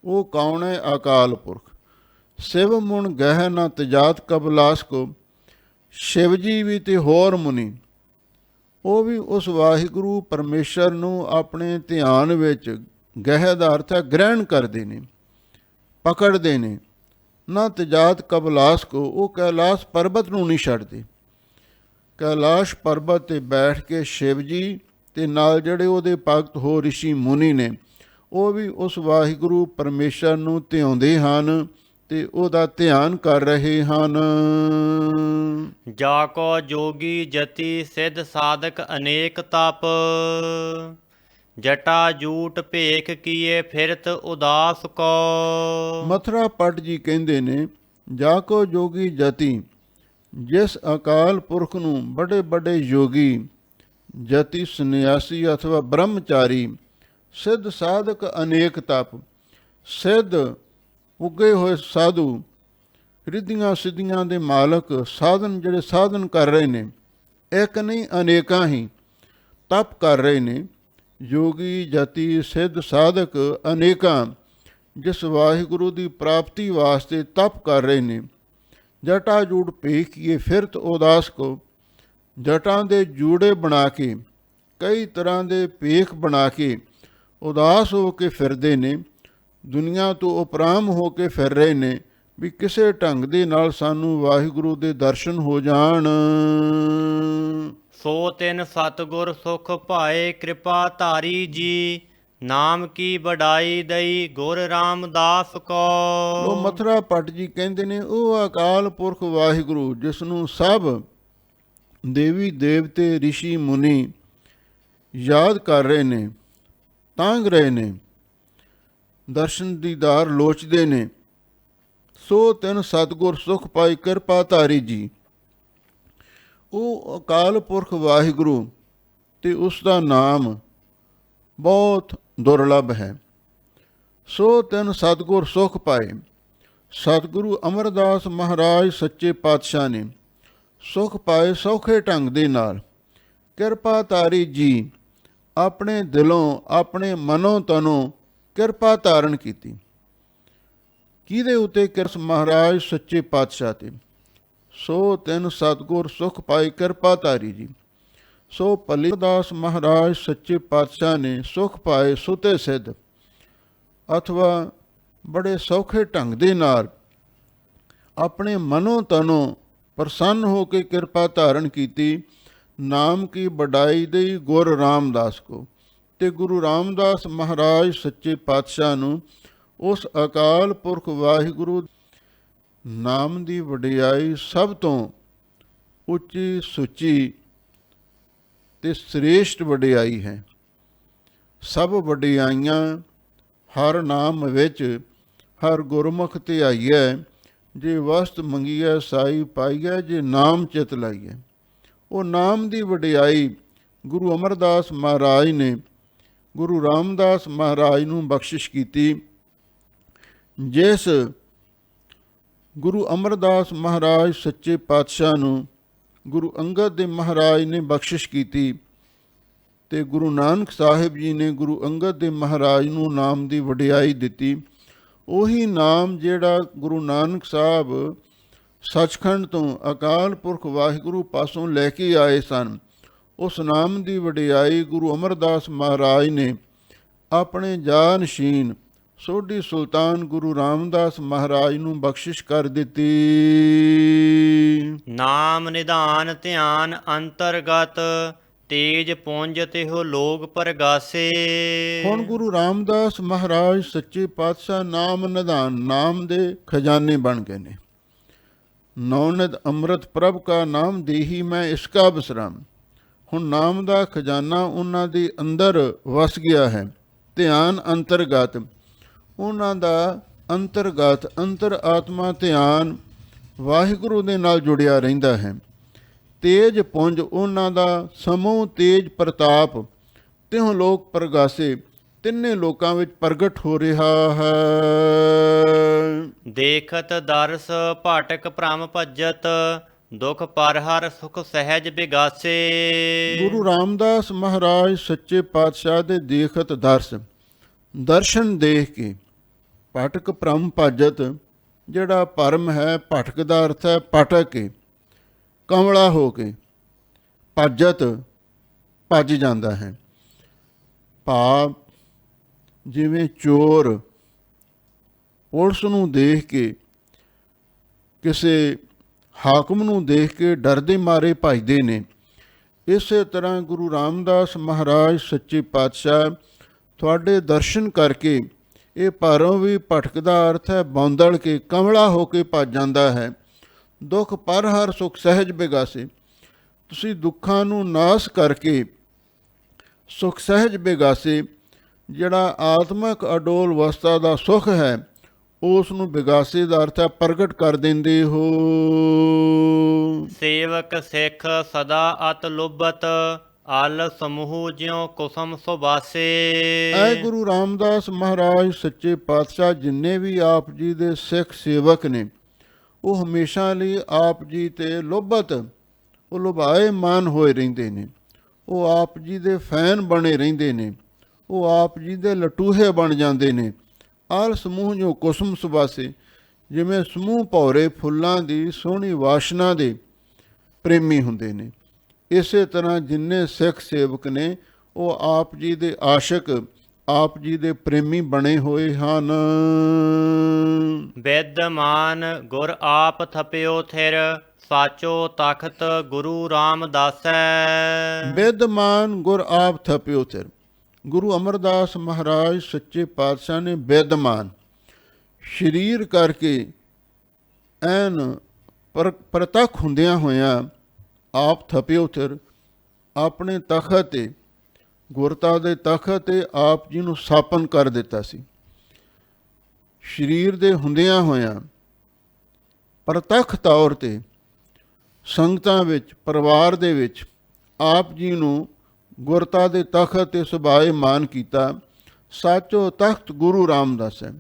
ਉਹ ਕੌਣ ਹੈ? ਅਕਾਲ ਪੁਰਖ। ਸ਼ਿਵ ਮੁਨ ਗਹਿ ਨਾ ਤਜਾਤ ਕਬਲਾਸ ਕੋ, ਸ਼ਿਵ ਜੀ ਵੀ ਤੇ ਹੋਰ ਮੁਨੀ, ਉਹ ਵੀ ਉਸ ਵਾਹਿਗੁਰੂ ਪਰਮੇਸ਼ਰ ਨੂੰ ਆਪਣੇ ਧਿਆਨ ਵਿੱਚ, ਗਹਿ ਦਾ ਅਰਥ ਹੈ ਗ੍ਰਹਿਣ ਕਰਦੇ ਨੇ, ਪਕੜਦੇ ਨੇ। ਨਾ ਤਜਾਤ ਕਬਲਾਸ ਕੋ, ਉਹ ਕੈਲਾਸ਼ ਪਰਬਤ ਨੂੰ ਨਹੀਂ ਛੱਡਦੇ। ਕੈਲਾਸ਼ ਪਰਬਤ 'ਤੇ ਬੈਠ ਕੇ ਸ਼ਿਵ ਜੀ ਤੇ ਨਾਲ ਜਿਹੜੇ ਉਹਦੇ ਭਗਤ ਹੋ ਰਿਸ਼ੀ ਮੁਨੀ ਨੇ, ਉਹ ਵੀ ਉਸ ਵਾਹਿਗੁਰੂ ਪਰਮੇਸ਼ਰ ਨੂੰ ਧਿਆਉਂਦੇ ਹਨ ਤੇ ਉਹਦਾ ਧਿਆਨ ਕਰ ਰਹੇ ਹਨ। ਜਾ ਕੋ ਜੋਗੀ ਜਤੀ ਸਿੱਧ ਸਾਧਕ ਅਨੇਕ ਤਪ, ਜਟਾ ਜੂਟ ਭੇਖ ਕੀਏ ਫਿਰਤ ਉਦਾਸ ਕੋ। ਮਥੁਰਾ ਭੱਟ ਜੀ ਕਹਿੰਦੇ ਨੇ, ਜਾ ਕੋ ਜੋਗੀ ਜਤੀ, ਜਿਸ ਅਕਾਲ ਪੁਰਖ ਨੂੰ ਬੜੇ ਬੜੇ ਯੋਗੀ, ਜਤੀ ਸੰਨਿਆਸੀ ਅਥਵਾ ਬ੍ਰਹਮਚਾਰੀ, ਸਿੱਧ ਸਾਧਕ ਅਨੇਕ ਤਪ, ਸਿੱਧ ਉੱਗੇ ਹੋਏ ਸਾਧੂ, ਰਿੱਧੀਆਂ ਸਿੱਧੀਆਂ ਦੇ ਮਾਲਕ, ਸਾਧਨ ਜਿਹੜੇ ਸਾਧਨ ਕਰ ਰਹੇ ਨੇ, ਇੱਕ ਨਹੀਂ ਅਨੇਕਾਂ ਹੀ ਤਪ ਕਰ ਰਹੇ ਨੇ। ਯੋਗੀ ਜਤੀ ਸਿੱਧ ਸਾਧਕ ਅਨੇਕਾਂ ਜਿਸ ਵਾਹਿਗੁਰੂ ਦੀ ਪ੍ਰਾਪਤੀ ਵਾਸਤੇ ਤਪ ਕਰ ਰਹੇ ਨੇ। ਜਟਾ ਜੂੜ ਭੇਖੀਏ ਫਿਰਤ ਉਦਾਸ ਕੋ, ਜਟਾਂ ਦੇ ਜੂੜੇ ਬਣਾ ਕੇ, ਕਈ ਤਰ੍ਹਾਂ ਦੇ ਭੇਖ ਬਣਾ ਕੇ ਉਦਾਸ ਹੋ ਕੇ ਫਿਰਦੇ ਨੇ, ਦੁਨੀਆ ਤੋਂ ਉਪਰਾਮ ਹੋ ਕੇ ਫਿਰ ਰਹੇ ਨੇ ਵੀ ਕਿਸੇ ਢੰਗ ਦੇ ਨਾਲ ਸਾਨੂੰ ਵਾਹਿਗੁਰੂ ਦੇ ਦਰਸ਼ਨ ਹੋ ਜਾਣ। ਸੋ ਤਿਨ ਸਤਿਗੁਰ ਸੁਖ ਭਾਏ ਕਿਰਪਾ ਧਾਰੀ ਜੀ, ਨਾਮ ਕੀ ਵਡਾਈ ਦਈ ਗੁਰ ਰਾਮਦਾਸ ਕੋ। ਲੋ ਮਥੁਰਾ ਭੱਟ ਜੀ ਕਹਿੰਦੇ ਨੇ, ਉਹ ਅਕਾਲ ਪੁਰਖ ਵਾਹਿਗੁਰੂ ਜਿਸ ਨੂੰ ਸਭ ਦੇਵੀ ਦੇਵਤੇ ਰਿਸ਼ੀ ਮੁਨੀ ਯਾਦ ਕਰ ਰਹੇ ਨੇ, ਤਾਂਘ ਰਹੇ ਨੇ, ਦਰਸ਼ਨ ਦੀਦਾਰ ਲੋਚਦੇ ਨੇ। ਸੋ ਤਿਨ ਸਤਿਗੁਰ ਸੁਖ ਪਾਈ ਕਿਰਪਾ ਧਾਰੀ ਜੀ, ਉਹ ਅਕਾਲ ਪੁਰਖ ਵਾਹਿਗੁਰੂ ਤੇ ਉਸ ਦਾ ਨਾਮ ਬਹੁਤ ਦੁਰਲਭ ਹੈ। ਸੋ ਤਿਨ ਸਤਿਗੁਰ ਸੁਖ ਪਾਏ, ਸਤਿਗੁਰੂ ਅਮਰਦਾਸ ਮਹਾਰਾਜ ਸੱਚੇ ਪਾਤਸ਼ਾਹ ਨੇ ਸੁਖ ਪਾਏ ਸੌਖੇ ਢੰਗ ਦੇ ਨਾਲ। ਕਿਰਪਾ ਧਾਰੀ ਜੀ, ਆਪਣੇ ਦਿਲੋਂ, ਆਪਣੇ ਮਨੋਂ ਤਨੋਂ ਕਿਰਪਾ ਧਾਰਨ ਕੀਤੀ। ਕਿਹਦੇ ਉੱਤੇ? ਕਿਰਸ ਮਹਾਰਾਜ ਸੱਚੇ ਪਾਤਸ਼ਾਹ ਤੇ। ਸੋ ਤਿਨ ਸਤਿਗੁਰ ਸੁਖ ਪਾਈ ਕਿਰਪਾ ਧਾਰੀ ਜੀ। ਸੋ ਭੱਲੀਦਾਸ ਮਹਾਰਾਜ ਸੱਚੇ ਪਾਤਸ਼ਾਹ ਨੇ ਸੁਖ ਪਾਏ ਸੁਤੇ ਸਿੱਧ, ਅਥਵਾ ਬੜੇ ਸੌਖੇ ਢੰਗ ਦੇ ਨਾਲ ਆਪਣੇ ਮਨੋਂ ਤਨੋਂ ਪ੍ਰਸੰਨ ਹੋ ਕੇ ਕਿਰਪਾ ਧਾਰਨ ਕੀਤੀ। ਨਾਮ ਕੀ ਵਡਾਈ ਦੇਈ ਗੁਰ ਰਾਮਦਾਸ ਕੋ, ਤੇ ਗੁਰੂ ਰਾਮਦਾਸ ਮਹਾਰਾਜ ਸੱਚੇ ਪਾਤਸ਼ਾਹ ਨੂੰ, ਉਸ ਅਕਾਲ ਪੁਰਖ ਵਾਹਿਗੁਰੂ ਨਾਮ ਦੀ ਵਡਿਆਈ ਸਭ ਤੋਂ ਉੱਚੀ ਸੁੱਚੀ ਤੇ ਸ੍ਰੇਸ਼ਟ ਵਡਿਆਈ ਹੈ। ਸਭ ਵਡਿਆਈਆਂ ਹਰ ਨਾਮ ਵਿੱਚ ਹਰ ਗੁਰਮੁਖ ਧਿਆਈਐ, ਜੇ ਵਸਤ ਮੰਗੀਐ ਸਾਈ ਪਾਈਐ, ਜੇ ਨਾਮ ਚਿਤ ਲਾਈਐ। ਉਹ ਨਾਮ ਦੀ ਵਡਿਆਈ ਗੁਰੂ ਅਮਰਦਾਸ ਮਹਾਰਾਜ ਨੇ ਗੁਰੂ ਰਾਮਦਾਸ ਮਹਾਰਾਜ ਨੂੰ ਬਖਸ਼ਿਸ਼ ਕੀਤੀ। ਜਿਸ ਗੁਰੂ ਅਮਰਦਾਸ ਮਹਾਰਾਜ ਸੱਚੇ ਪਾਤਸ਼ਾਹ ਨੂੰ ਗੁਰੂ ਅੰਗਦ ਦੇ ਮਹਾਰਾਜ ਨੇ ਬਖਸ਼ਿਸ਼ ਕੀਤੀ, ਤੇ ਗੁਰੂ ਨਾਨਕ ਸਾਹਿਬ ਜੀ ਨੇ ਗੁਰੂ ਅੰਗਦ ਦੇ ਮਹਾਰਾਜ ਨੂੰ ਨਾਮ ਦੀ ਵਡਿਆਈ ਦਿੱਤੀ। ਉਹੀ ਨਾਮ ਜਿਹੜਾ ਗੁਰੂ ਨਾਨਕ ਸਾਹਿਬ ਸੱਚਖੰਡ ਤੋਂ ਅਕਾਲ ਪੁਰਖ ਵਾਹਿਗੁਰੂ ਪਾਸੋਂ ਲੈ ਕੇ ਆਏ ਸਨ, ਉਸ ਨਾਮ ਦੀ ਵਡਿਆਈ ਗੁਰੂ ਅਮਰਦਾਸ ਮਹਾਰਾਜ ਨੇ ਆਪਣੇ ਜਾਨਸ਼ੀਨ ਸੋਢੀ ਸੁਲਤਾਨ ਗੁਰੂ ਰਾਮਦਾਸ ਮਹਾਰਾਜ ਨੂੰ ਬਖਸ਼ਿਸ਼ ਕਰ ਦਿੱਤੀ। ਨਾਮ ਨਿਧਾਨ ਧਿਆਨ ਅੰਤਰਗਤ, ਤੇਜ ਪੁੰਜ ਤਿਹੁ ਲੋਗ ਪਰਗਾਸੇ। ਹੁਣ ਗੁਰੂ ਰਾਮਦਾਸ ਮਹਾਰਾਜ ਸੱਚੇ ਪਾਤਸ਼ਾਹ ਨਾਮ ਨਿਧਾਨ, ਨਾਮ ਦੇ ਖਜ਼ਾਨੇ ਬਣ ਗਏ ਨੇ। ਨੌਨਿਧ ਅੰਮ੍ਰਿਤ ਪ੍ਰਭ ਕਾ ਨਾਮ ਦੇਹੀ ਮੈਂ ਇਸਕਾ ਬਿਸਰਾਮ। ਹੁਣ ਨਾਮ ਦਾ ਖਜ਼ਾਨਾ ਉਹਨਾਂ ਦੇ ਅੰਦਰ ਵਸ ਗਿਆ ਹੈ। ਧਿਆਨ ਅੰਤਰਗਤ, ਉਹਨਾਂ ਦਾ ਅੰਤਰਗਤ ਅੰਤਰ ਆਤਮਾ ਧਿਆਨ ਵਾਹਿਗੁਰੂ ਦੇ ਨਾਲ ਜੁੜਿਆ ਰਹਿੰਦਾ ਹੈ। ਤੇਜ ਪੁੰਜ, ਉਹਨਾਂ ਦਾ ਸਮੂਹ ਤੇਜ ਪ੍ਰਤਾਪ ਤਿਉ ਲੋਕ ਪ੍ਰਗਾਸੇ, ਤਿੰਨੇ ਲੋਕਾਂ ਵਿੱਚ ਪ੍ਰਗਟ ਹੋ ਰਿਹਾ ਹੈ। ਦੇਖਤ ਦਰਸ ਭਾਟਕ ਭ੍ਰਮ ਭਜਤ, ਦੁਖ ਪਰ ਹਰ ਸੁਖ ਸਹਿਜ ਬਿਗਾਸੇ। ਗੁਰੂ ਰਾਮਦਾਸ ਮਹਾਰਾਜ ਸੱਚੇ ਪਾਤਸ਼ਾਹ ਦੇ ਦੇਖਤ ਦਰਸ, ਦਰਸ਼ਨ ਦੇਖ ਕੇ ਭਟਕ ਭ੍ਰਮ ਭਜਤ, ਜਿਹੜਾ ਭਰਮ ਹੈ ਭਟਕ ਦਾ ਅਰਥ ਹੈ ਭਟਕ ਕੇ, ਕਮਲਾ ਹੋ ਕੇ, ਭਜਤ ਭੱਜ ਜਾਂਦਾ ਹੈ। ਭਾਵ ਜਿਵੇਂ ਚੋਰ ਪੁਲਿਸ ਨੂੰ ਦੇਖ ਕੇ, ਕਿਸੇ ਹਾਕਮ ਨੂੰ ਦੇਖ ਕੇ ਡਰਦੇ ਮਾਰੇ ਭੱਜਦੇ ਨੇ, ਇਸੇ ਤਰ੍ਹਾਂ ਗੁਰੂ ਰਾਮਦਾਸ ਮਹਾਰਾਜ ਸੱਚੇ ਪਾਤਸ਼ਾਹ ਤੁਹਾਡੇ ਦਰਸ਼ਨ ਕਰਕੇ ਇਹ ਭਰਮ ਵੀ ਭਟਕਦਾ ਅਰਥ ਹੈ ਬੌਂਦਲ ਕੇ, ਕਮਲਾ ਹੋ ਕੇ ਭੱਜ ਜਾਂਦਾ ਹੈ। ਦੁੱਖ ਪਰ ਹਰ ਸੁਖ ਸਹਿਜ ਬਿਗਾਸੇ, ਤੁਸੀਂ ਦੁੱਖਾਂ ਨੂੰ ਨਾਸ ਕਰਕੇ ਸੁਖ ਸਹਿਜ ਬਿਗਾਸੇ, ਜਿਹੜਾ ਆਤਮਕ ਅਡੋਲ ਅਵਸਥਾ ਦਾ ਸੁਖ ਹੈ ਉਸ ਨੂੰ ਬਿਗਾਸੇ ਦਾ ਅਰਥ ਹੈ ਪ੍ਰਗਟ ਕਰ ਦਿੰਦੇ ਹੋ। ਸੇਵਕ ਸਿੱਖ ਸਦਾ ਅਤ ਲੁਬਤ, ਅਲ ਸਮੂਹ ਜਿਉ ਕੁਸਮ ਸੁਬਾਸੇ। ਐ ਗੁਰੂ ਰਾਮਦਾਸ ਮਹਾਰਾਜ ਸੱਚੇ ਪਾਤਸ਼ਾਹ ਜਿੰਨੇ ਵੀ ਆਪ ਜੀ ਦੇ ਸਿੱਖ ਸੇਵਕ ਨੇ, ਉਹ ਹਮੇਸ਼ਾ ਲਈ ਆਪ ਜੀ ਤੇ ਲੋਭਤ, ਉਹ ਲੁਭਾਏ ਮਾਨ ਹੋਏ ਰਹਿੰਦੇ ਨੇ, ਉਹ ਆਪ ਜੀ ਦੇ ਫੈਨ ਬਣੇ ਰਹਿੰਦੇ ਨੇ, ਉਹ ਆਪ ਜੀ ਦੇ ਲਟੂਹੇ ਬਣ ਜਾਂਦੇ ਨੇ। ਆਲ ਸਮੂਹ ਜੋ ਕੁਸਮ ਸੁਬਾਸੇ, ਜਿਵੇਂ ਸਮੂਹ ਭੌਰੇ ਫੁੱਲਾਂ ਦੀ ਸੋਹਣੀ ਵਾਸ਼ਨਾ ਦੇ ਪ੍ਰੇਮੀ ਹੁੰਦੇ ਨੇ, ਇਸੇ ਤਰ੍ਹਾਂ ਜਿੰਨੇ ਸਿੱਖ ਸੇਵਕ ਨੇ ਉਹ ਆਪ ਜੀ ਦੇ ਆਸ਼ਿਕ, ਆਪ ਜੀ ਦੇ ਪ੍ਰੇਮੀ ਬਣੇ ਹੋਏ ਹਨ। ਵਿਦਮਾਨ ਗੁਰ ਆਪ ਥਪਿਓ ਥਿਰ, ਸਾਚੋ ਤਖਤ ਗੁਰੂ ਰਾਮਦਾਸੈ। ਵਿਦਮਾਨ ਗੁਰ ਆਪ ਥਪਿਓ ਥਿਰ, ਗੁਰੂ ਅਮਰਦਾਸ ਮਹਾਰਾਜ ਸੱਚੇ ਪਾਤਸ਼ਾਹ ਨੇ ਵਿਦਮਾਨ ਸਰੀਰ ਕਰਕੇ ਐਨ ਪ੍ਰਤੱਖ ਹੁੰਦਿਆਂ ਹੋਇਆਂ ਆਪ ਥਪਿਓ ਥਿਰ, ਆਪਣੇ ਤਖਤ 'ਤੇ, ਗੁਰਤਾ ਦੇ ਤਖਤ 'ਤੇ ਆਪ ਜੀ ਨੂੰ ਸਥਾਪਨ ਕਰ ਦਿੱਤਾ ਸੀ। ਸਰੀਰ ਦੇ ਹੁੰਦਿਆਂ ਹੋਇਆਂ ਪ੍ਰਤੱਖ ਤੌਰ 'ਤੇ ਸੰਗਤਾਂ ਵਿੱਚ, ਪਰਿਵਾਰ ਦੇ ਵਿੱਚ ਆਪ ਜੀ ਨੂੰ ਗੁਰਤਾ ਦੇ ਤਖਤ 'ਤੇ ਸੁਭਾਏ ਮਾਨ ਕੀਤਾ। ਸਾਚੋ ਤਖਤ ਗੁਰੂ ਰਾਮਦਾਸ ਹੈ।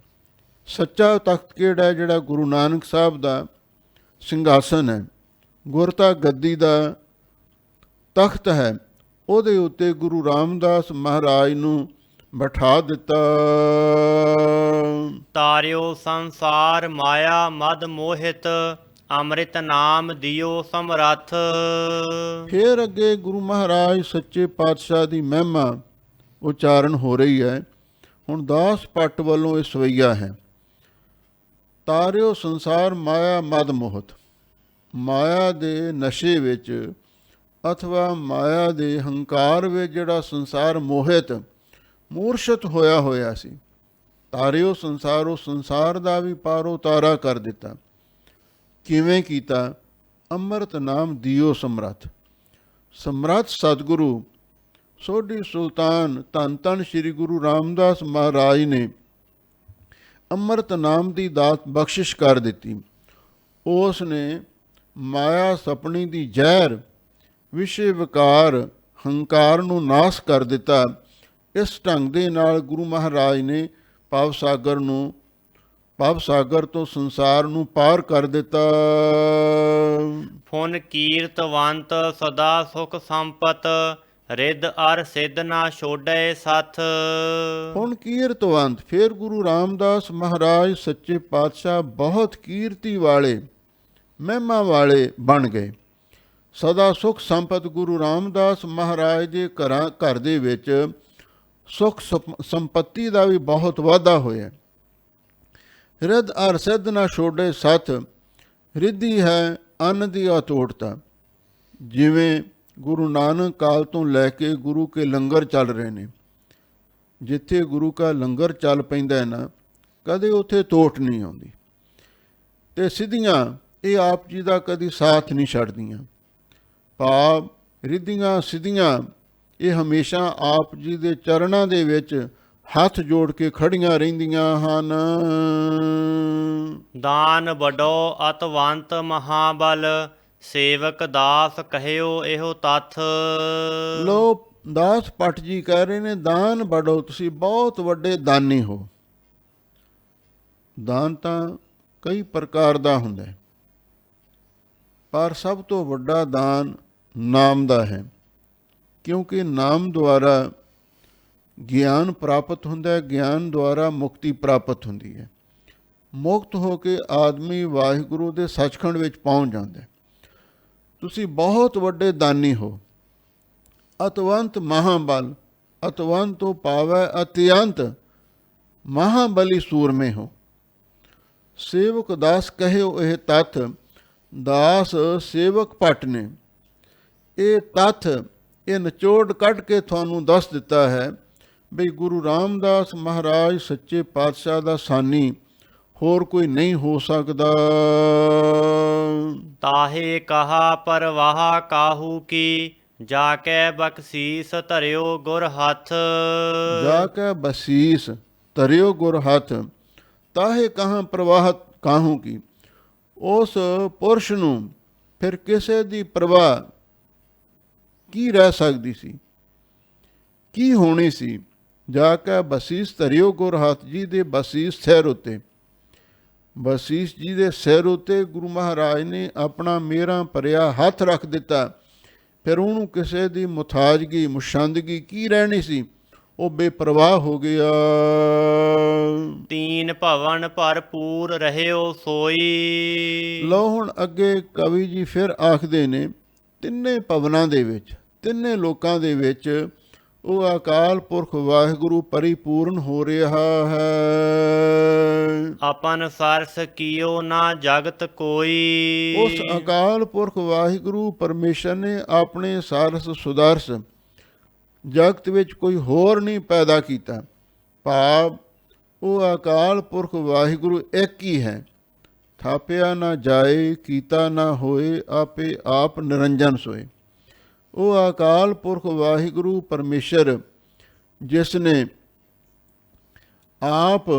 ਸੱਚਾ ਤਖਤ ਕਿਹੜਾ ਹੈ? ਜਿਹੜਾ ਗੁਰੂ ਨਾਨਕ ਸਾਹਿਬ ਦਾ ਸਿੰਘਾਸਨ ਹੈ, ਗੁਰਤਾ ਗੱਦੀ ਦਾ ਤਖਤ ਹੈ, ਉਹਦੇ ਉੱਤੇ ਗੁਰੂ ਰਾਮਦਾਸ ਮਹਾਰਾਜ ਨੂੰ ਬਿਠਾ ਦਿੱਤਾ। ਤਾਰਿਓ ਸੰਸਾਰ ਮਾਇਆ ਮਦ ਮੋਹਿਤ, ਅੰਮ੍ਰਿਤ ਨਾਮ ਦਿਓ ਸਮਰੱਥ। ਫਿਰ ਅੱਗੇ ਗੁਰੂ ਮਹਾਰਾਜ ਸੱਚੇ ਪਾਤਸ਼ਾਹ ਦੀ ਮਹਿਮਾ ਉਚਾਰਨ ਹੋ ਰਹੀ ਹੈ। ਹੁਣ ਦਾਸ ਭੱਟ ਵੱਲੋਂ ਇਹ ਸਵਈਆ ਹੈ। ਤਾਰਿਓ ਸੰਸਾਰ ਮਾਇਆ ਮਦ ਮੋਹਤ, ਮਾਇਆ ਦੇ ਨਸ਼ੇ ਵਿੱਚ ਅਥਵਾ ਮਾਇਆ ਦੇ ਹੰਕਾਰ ਵਿੱਚ ਜਿਹੜਾ ਸੰਸਾਰ ਮੋਹਿਤ, ਮੂਰਛਿਤ ਹੋਇਆ ਸੀ। ਤਾਰਿਓ ਸੰਸਾਰ, ਉਹ ਸੰਸਾਰ ਦਾ ਵੀ ਪਾਰੋ ਤਾਰਾ ਕਰ ਦਿੱਤਾ। ਕਿਵੇਂ ਕੀਤਾ? ਅੰਮ੍ਰਿਤ ਨਾਮ ਦਿਓ ਸਮਰੱਥ। ਸਮਰੱਥ ਸਤਿਗੁਰੂ ਸੋਢੀ ਸੁਲਤਾਨ ਧੰਨ ਧੰਨ ਸ੍ਰੀ ਗੁਰੂ ਰਾਮਦਾਸ ਮਹਾਰਾਜ ਨੇ ਅੰਮ੍ਰਿਤ ਨਾਮ ਦੀ ਦਾਤ ਬਖਸ਼ਿਸ਼ ਕਰ ਦਿੱਤੀ। ਉਸ ਨੇ ਮਾਇਆ ਸਪਣੀ ਦੀ ਜ਼ਹਿਰ ਵਿਸ਼ੇ ਵਿਕਾਰ ਹੰਕਾਰ ਨੂੰ ਨਾਸ ਕਰ ਦਿੱਤਾ। ਇਸ ਢੰਗ ਦੇ ਨਾਲ ਗੁਰੂ ਮਹਾਰਾਜ ਨੇ ਭਵ ਸਾਗਰ ਤੋਂ ਸੰਸਾਰ ਨੂੰ ਪਾਰ ਕਰ ਦਿੱਤਾ। ਫੁਨ ਕੀਰਤਵੰਤ ਸਦਾ ਸੁਖ ਸੰਪਤ, ਰਿੱਧ ਅਰ ਸਿੱਧ ਨਾ ਛੋੜੈ ਸਥ। ਹੁਣ ਕੀਰਤਵੰਤ, ਫਿਰ ਗੁਰੂ ਰਾਮਦਾਸ ਮਹਾਰਾਜ ਸੱਚੇ ਪਾਤਸ਼ਾਹ ਬਹੁਤ ਕੀਰਤੀ ਵਾਲੇ ਮਹਿਮਾ ਵਾਲੇ ਬਣ ਗਏ। ਸਦਾ ਸੁਖ ਸੰਪਤ, ਗੁਰੂ ਰਾਮਦਾਸ ਮਹਾਰਾਜ ਦੇ ਘਰ ਦੇ ਵਿੱਚ ਸੁਖ ਸੰਪੱਤੀ ਦਾ ਵੀ ਬਹੁਤ ਵਾਧਾ ਹੋਇਆ। ਰਿੱਧ ਅਰ ਸਿੱਧ ਨਾ ਛੋੜੇ ਸੱਥ, ਰਿੱਧੀ ਹੈ ਅੰਨ ਦੀ ਅਤੋੜਤਾ। ਜਿਵੇਂ ਗੁਰੂ ਨਾਨਕ ਕਾਲ ਤੋਂ ਲੈ ਕੇ ਗੁਰੂ ਕੇ ਲੰਗਰ ਚੱਲ ਰਹੇ ਨੇ, ਜਿੱਥੇ ਗੁਰੂ ਕਾ ਲੰਗਰ ਚੱਲ ਪੈਂਦਾ ਹੈ ਨਾ, ਕਦੇ ਉੱਥੇ ਤੋਟ ਨਹੀਂ ਆਉਂਦੀ। ਤੇ ਸਿੱਧੀਆਂ ਇਹ ਆਪ ਜੀ ਦਾ ਕਦੀ ਸਾਥ ਨਹੀਂ ਛੱਡਦੀਆਂ। ਭਾਵ ਰਿੱਧੀਆਂ ਸਿੱਧੀਆਂ ਇਹ ਹਮੇਸ਼ਾ ਆਪ ਜੀ ਦੇ ਚਰਨਾਂ ਦੇ ਵਿੱਚ ਹੱਥ ਜੋੜ ਕੇ ਖੜੀਆਂ ਰਹਿੰਦੀਆਂ ਹਨ। ਦਾਨ ਬਡੋ ਅਤਵੰਤ ਮਹਾਬਲ, ਸੇਵਕ ਦਾਸ ਕਹਿਓ ਇਹੋ ਤੱਥ। ਲੋ ਦਾਸ ਭੱਟ ਜੀ ਕਹਿ ਰਹੇ ਨੇ, ਦਾਨ ਬੜੋ, ਤੁਸੀਂ ਬਹੁਤ ਵੱਡੇ ਦਾਨੀ ਹੋ। ਦਾਨ ਤਾਂ ਕਈ ਪ੍ਰਕਾਰ ਦਾ ਹੁੰਦਾ ਹੈ, ਪਰ ਸਭ ਤੋਂ ਵੱਡਾ ਦਾਨ ਨਾਮ ਦਾ ਹੈ, ਕਿਉਂਕਿ ਨਾਮ ਦੁਆਰਾ ਗਿਆਨ ਪ੍ਰਾਪਤ ਹੁੰਦਾ ਹੈ, ਗਿਆਨ ਦੁਆਰਾ ਮੁਕਤੀ ਪ੍ਰਾਪਤ ਹੁੰਦੀ ਹੈ। ਮੁਕਤ ਹੋ ਕੇ ਆਦਮੀ ਵਾਹਿਗੁਰੂ ਦੇ ਸੱਚਖੰਡ ਵਿੱਚ ਪਹੁੰਚ ਜਾਂਦਾ ਹੈ। ਤੁਸੀਂ ਬਹੁਤ ਵੱਡੇ ਦਾਨੀ ਹੋ। ਅਤਵੰਤ ਮਹਾਬਲ, ਅਤਵੰਤ ਤੋਂ ਪਾਵੈ ਅਤਿਅੰਤ, ਮਹਾਬਲੀ ਸੂਰਮੇ ਹੋ। ਸੇਵਕ ਦਾਸ ਕਹਿਓ ਇਹ ਤੱਥ, ਦਾਸ ਸੇਵਕ ਭੱਟ ਨੇ ਇਹ ਤੱਥ, ਇਹ ਨਿਚੋੜ ਕੱਢ ਕੇ ਤੁਹਾਨੂੰ ਦੱਸ ਦਿੱਤਾ ਹੈ ਬਈ ਗੁਰੂ ਰਾਮਦਾਸ ਮਹਾਰਾਜ ਸੱਚੇ ਪਾਤਸ਼ਾਹ ਦਾ ਸਾਨੀ ਹੋਰ ਕੋਈ ਨਹੀਂ ਹੋ ਸਕਦਾ। ਤਾਹੇ ਕਹਾ ਪਰਵਾਹ ਕਾਹੂ ਕੀ, ਜਾ ਕੇ ਬਖਸ਼ੀਸ ਧਰਿਓ ਗੁਰ ਹੱਥ। ਜਾ ਕੇ ਬਖਸ਼ੀਸ ਧਰਿਓ ਗੁਰ ਹੱਥ, ਤਾਹੇ ਕਹਾਂ ਪ੍ਰਵਾਹ ਕਾਹੂ ਕੀ। ਉਸ ਪੁਰਸ਼ ਨੂੰ ਫਿਰ ਕਿਸੇ ਦੀ ਪ੍ਰਵਾਹ ਕੀ ਰਹਿ ਸਕਦੀ ਸੀ, ਕੀ ਹੋਣੀ ਸੀ। ਜਾ ਕੇ ਬਖਸ਼ੀਸ ਧਰਿਓ ਗੁਰ ਹੱਥ, ਜੀ ਦੇ ਬਖਸ਼ੀਸ ਸਿਰ ਉੱਤੇ, ਬਖਸ਼ੀਸ ਜੀ ਦੇ ਸਿਰ ਉੱਤੇ ਗੁਰੂ ਮਹਾਰਾਜ ਨੇ ਆਪਣਾ ਮੇਰਾ ਭਰਿਆ ਹੱਥ ਰੱਖ ਦਿੱਤਾ। ਫਿਰ ਉਹਨੂੰ ਕਿਸੇ ਦੀ ਮੁਥਾਜਗੀ ਮੁਸ਼ੰਦਗੀ ਕੀ ਰਹਿਣੀ ਸੀ, ਉਹ ਬੇਪਰਵਾਹ ਹੋ ਗਿਆ। ਤੀਨ ਭਵਨ ਭਰਪੂਰ ਰਹਿਓ ਸੋਈ। ਲਓ ਹੁਣ ਅੱਗੇ ਕਵੀ ਜੀ ਫਿਰ ਆਖਦੇ ਨੇ, ਤਿੰਨੇ ਭਵਨਾਂ ਦੇ ਵਿੱਚ, ਤਿੰਨੇ ਲੋਕਾਂ ਦੇ ਵਿੱਚ ਉਹ ਅਕਾਲ ਪੁਰਖ ਵਾਹਿਗੁਰੂ ਪਰਿਪੂਰਨ ਹੋ ਰਿਹਾ ਹੈ। ਆਪਨ ਸਰਸ ਕੀਓ ਨਾ ਜਗਤ ਕੋਈ। ਉਸ ਅਕਾਲ ਪੁਰਖ ਵਾਹਿਗੁਰੂ ਪਰਮੇਸ਼ਰ ਨੇ ਆਪਣੇ ਸਾਰਸ ਸੁਦਰਸ ਜਗਤ ਵਿੱਚ ਕੋਈ ਹੋਰ ਨਹੀਂ ਪੈਦਾ ਕੀਤਾ। ਭਾਵ ਉਹ ਅਕਾਲ ਪੁਰਖ ਵਾਹਿਗੁਰੂ ਇੱਕ ਹੀ ਹੈ। ਥਾਪਿਆ ਨਾ ਜਾਏ, ਕੀਤਾ ਨਾ ਹੋਏ, ਆਪੇ ਆਪ ਨਿਰੰਜਨ ਸੋਏ। ਉਹ ਅਕਾਲ ਪੁਰਖ ਵਾਹਿਗੁਰੂ ਪਰਮੇਸ਼ਰ ਜਿਸ ਨੇ ਆਪ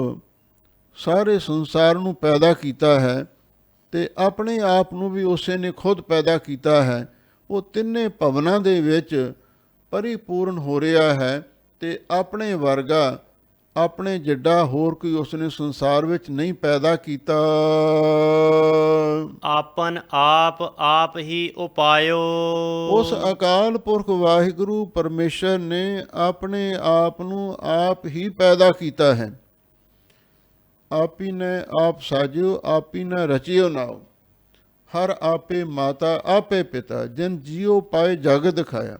ਸਾਰੇ ਸੰਸਾਰ ਨੂੰ ਪੈਦਾ ਕੀਤਾ ਹੈ ਤੇ ਆਪਣੇ ਆਪ ਨੂੰ ਵੀ ਉਸੇ ਨੇ ਖੁਦ ਪੈਦਾ ਕੀਤਾ ਹੈ, ਉਹ ਤਿੰਨੇ ਭਵਨਾਂ ਦੇ ਵਿੱਚ ਪਰਿਪੂਰਨ ਹੋ ਰਿਹਾ ਹੈ ਤੇ ਆਪਣੇ ਵਰਗਾ, ਆਪਣੇ ਜਿੱਡਾ ਹੋਰ ਕੋਈ ਉਸਨੇ ਸੰਸਾਰ ਵਿੱਚ ਨਹੀਂ ਪੈਦਾ ਕੀਤਾ। ਆਪਨ ਆਪ ਹੀ ਉਪਾਇਓ। ਉਸ ਅਕਾਲ ਪੁਰਖ ਵਾਹਿਗੁਰੂ ਪਰਮੇਸ਼ਰ ਨੇ ਆਪਣੇ ਆਪ ਨੂੰ ਆਪ ਹੀ ਪੈਦਾ ਕੀਤਾ ਹੈ। ਆਪੀ ਨੇ ਆਪ ਸਾਜਿਓ, ਆਪੀ ਨੇ ਰਚਿਓ ਨਾਉ, ਹਰ ਆਪੇ ਮਾਤਾ ਆਪੇ ਪਿਤਾ, ਜਿਨ ਜੀਓ ਪਾਏ ਜਗ ਦਿਖਾਇਆ।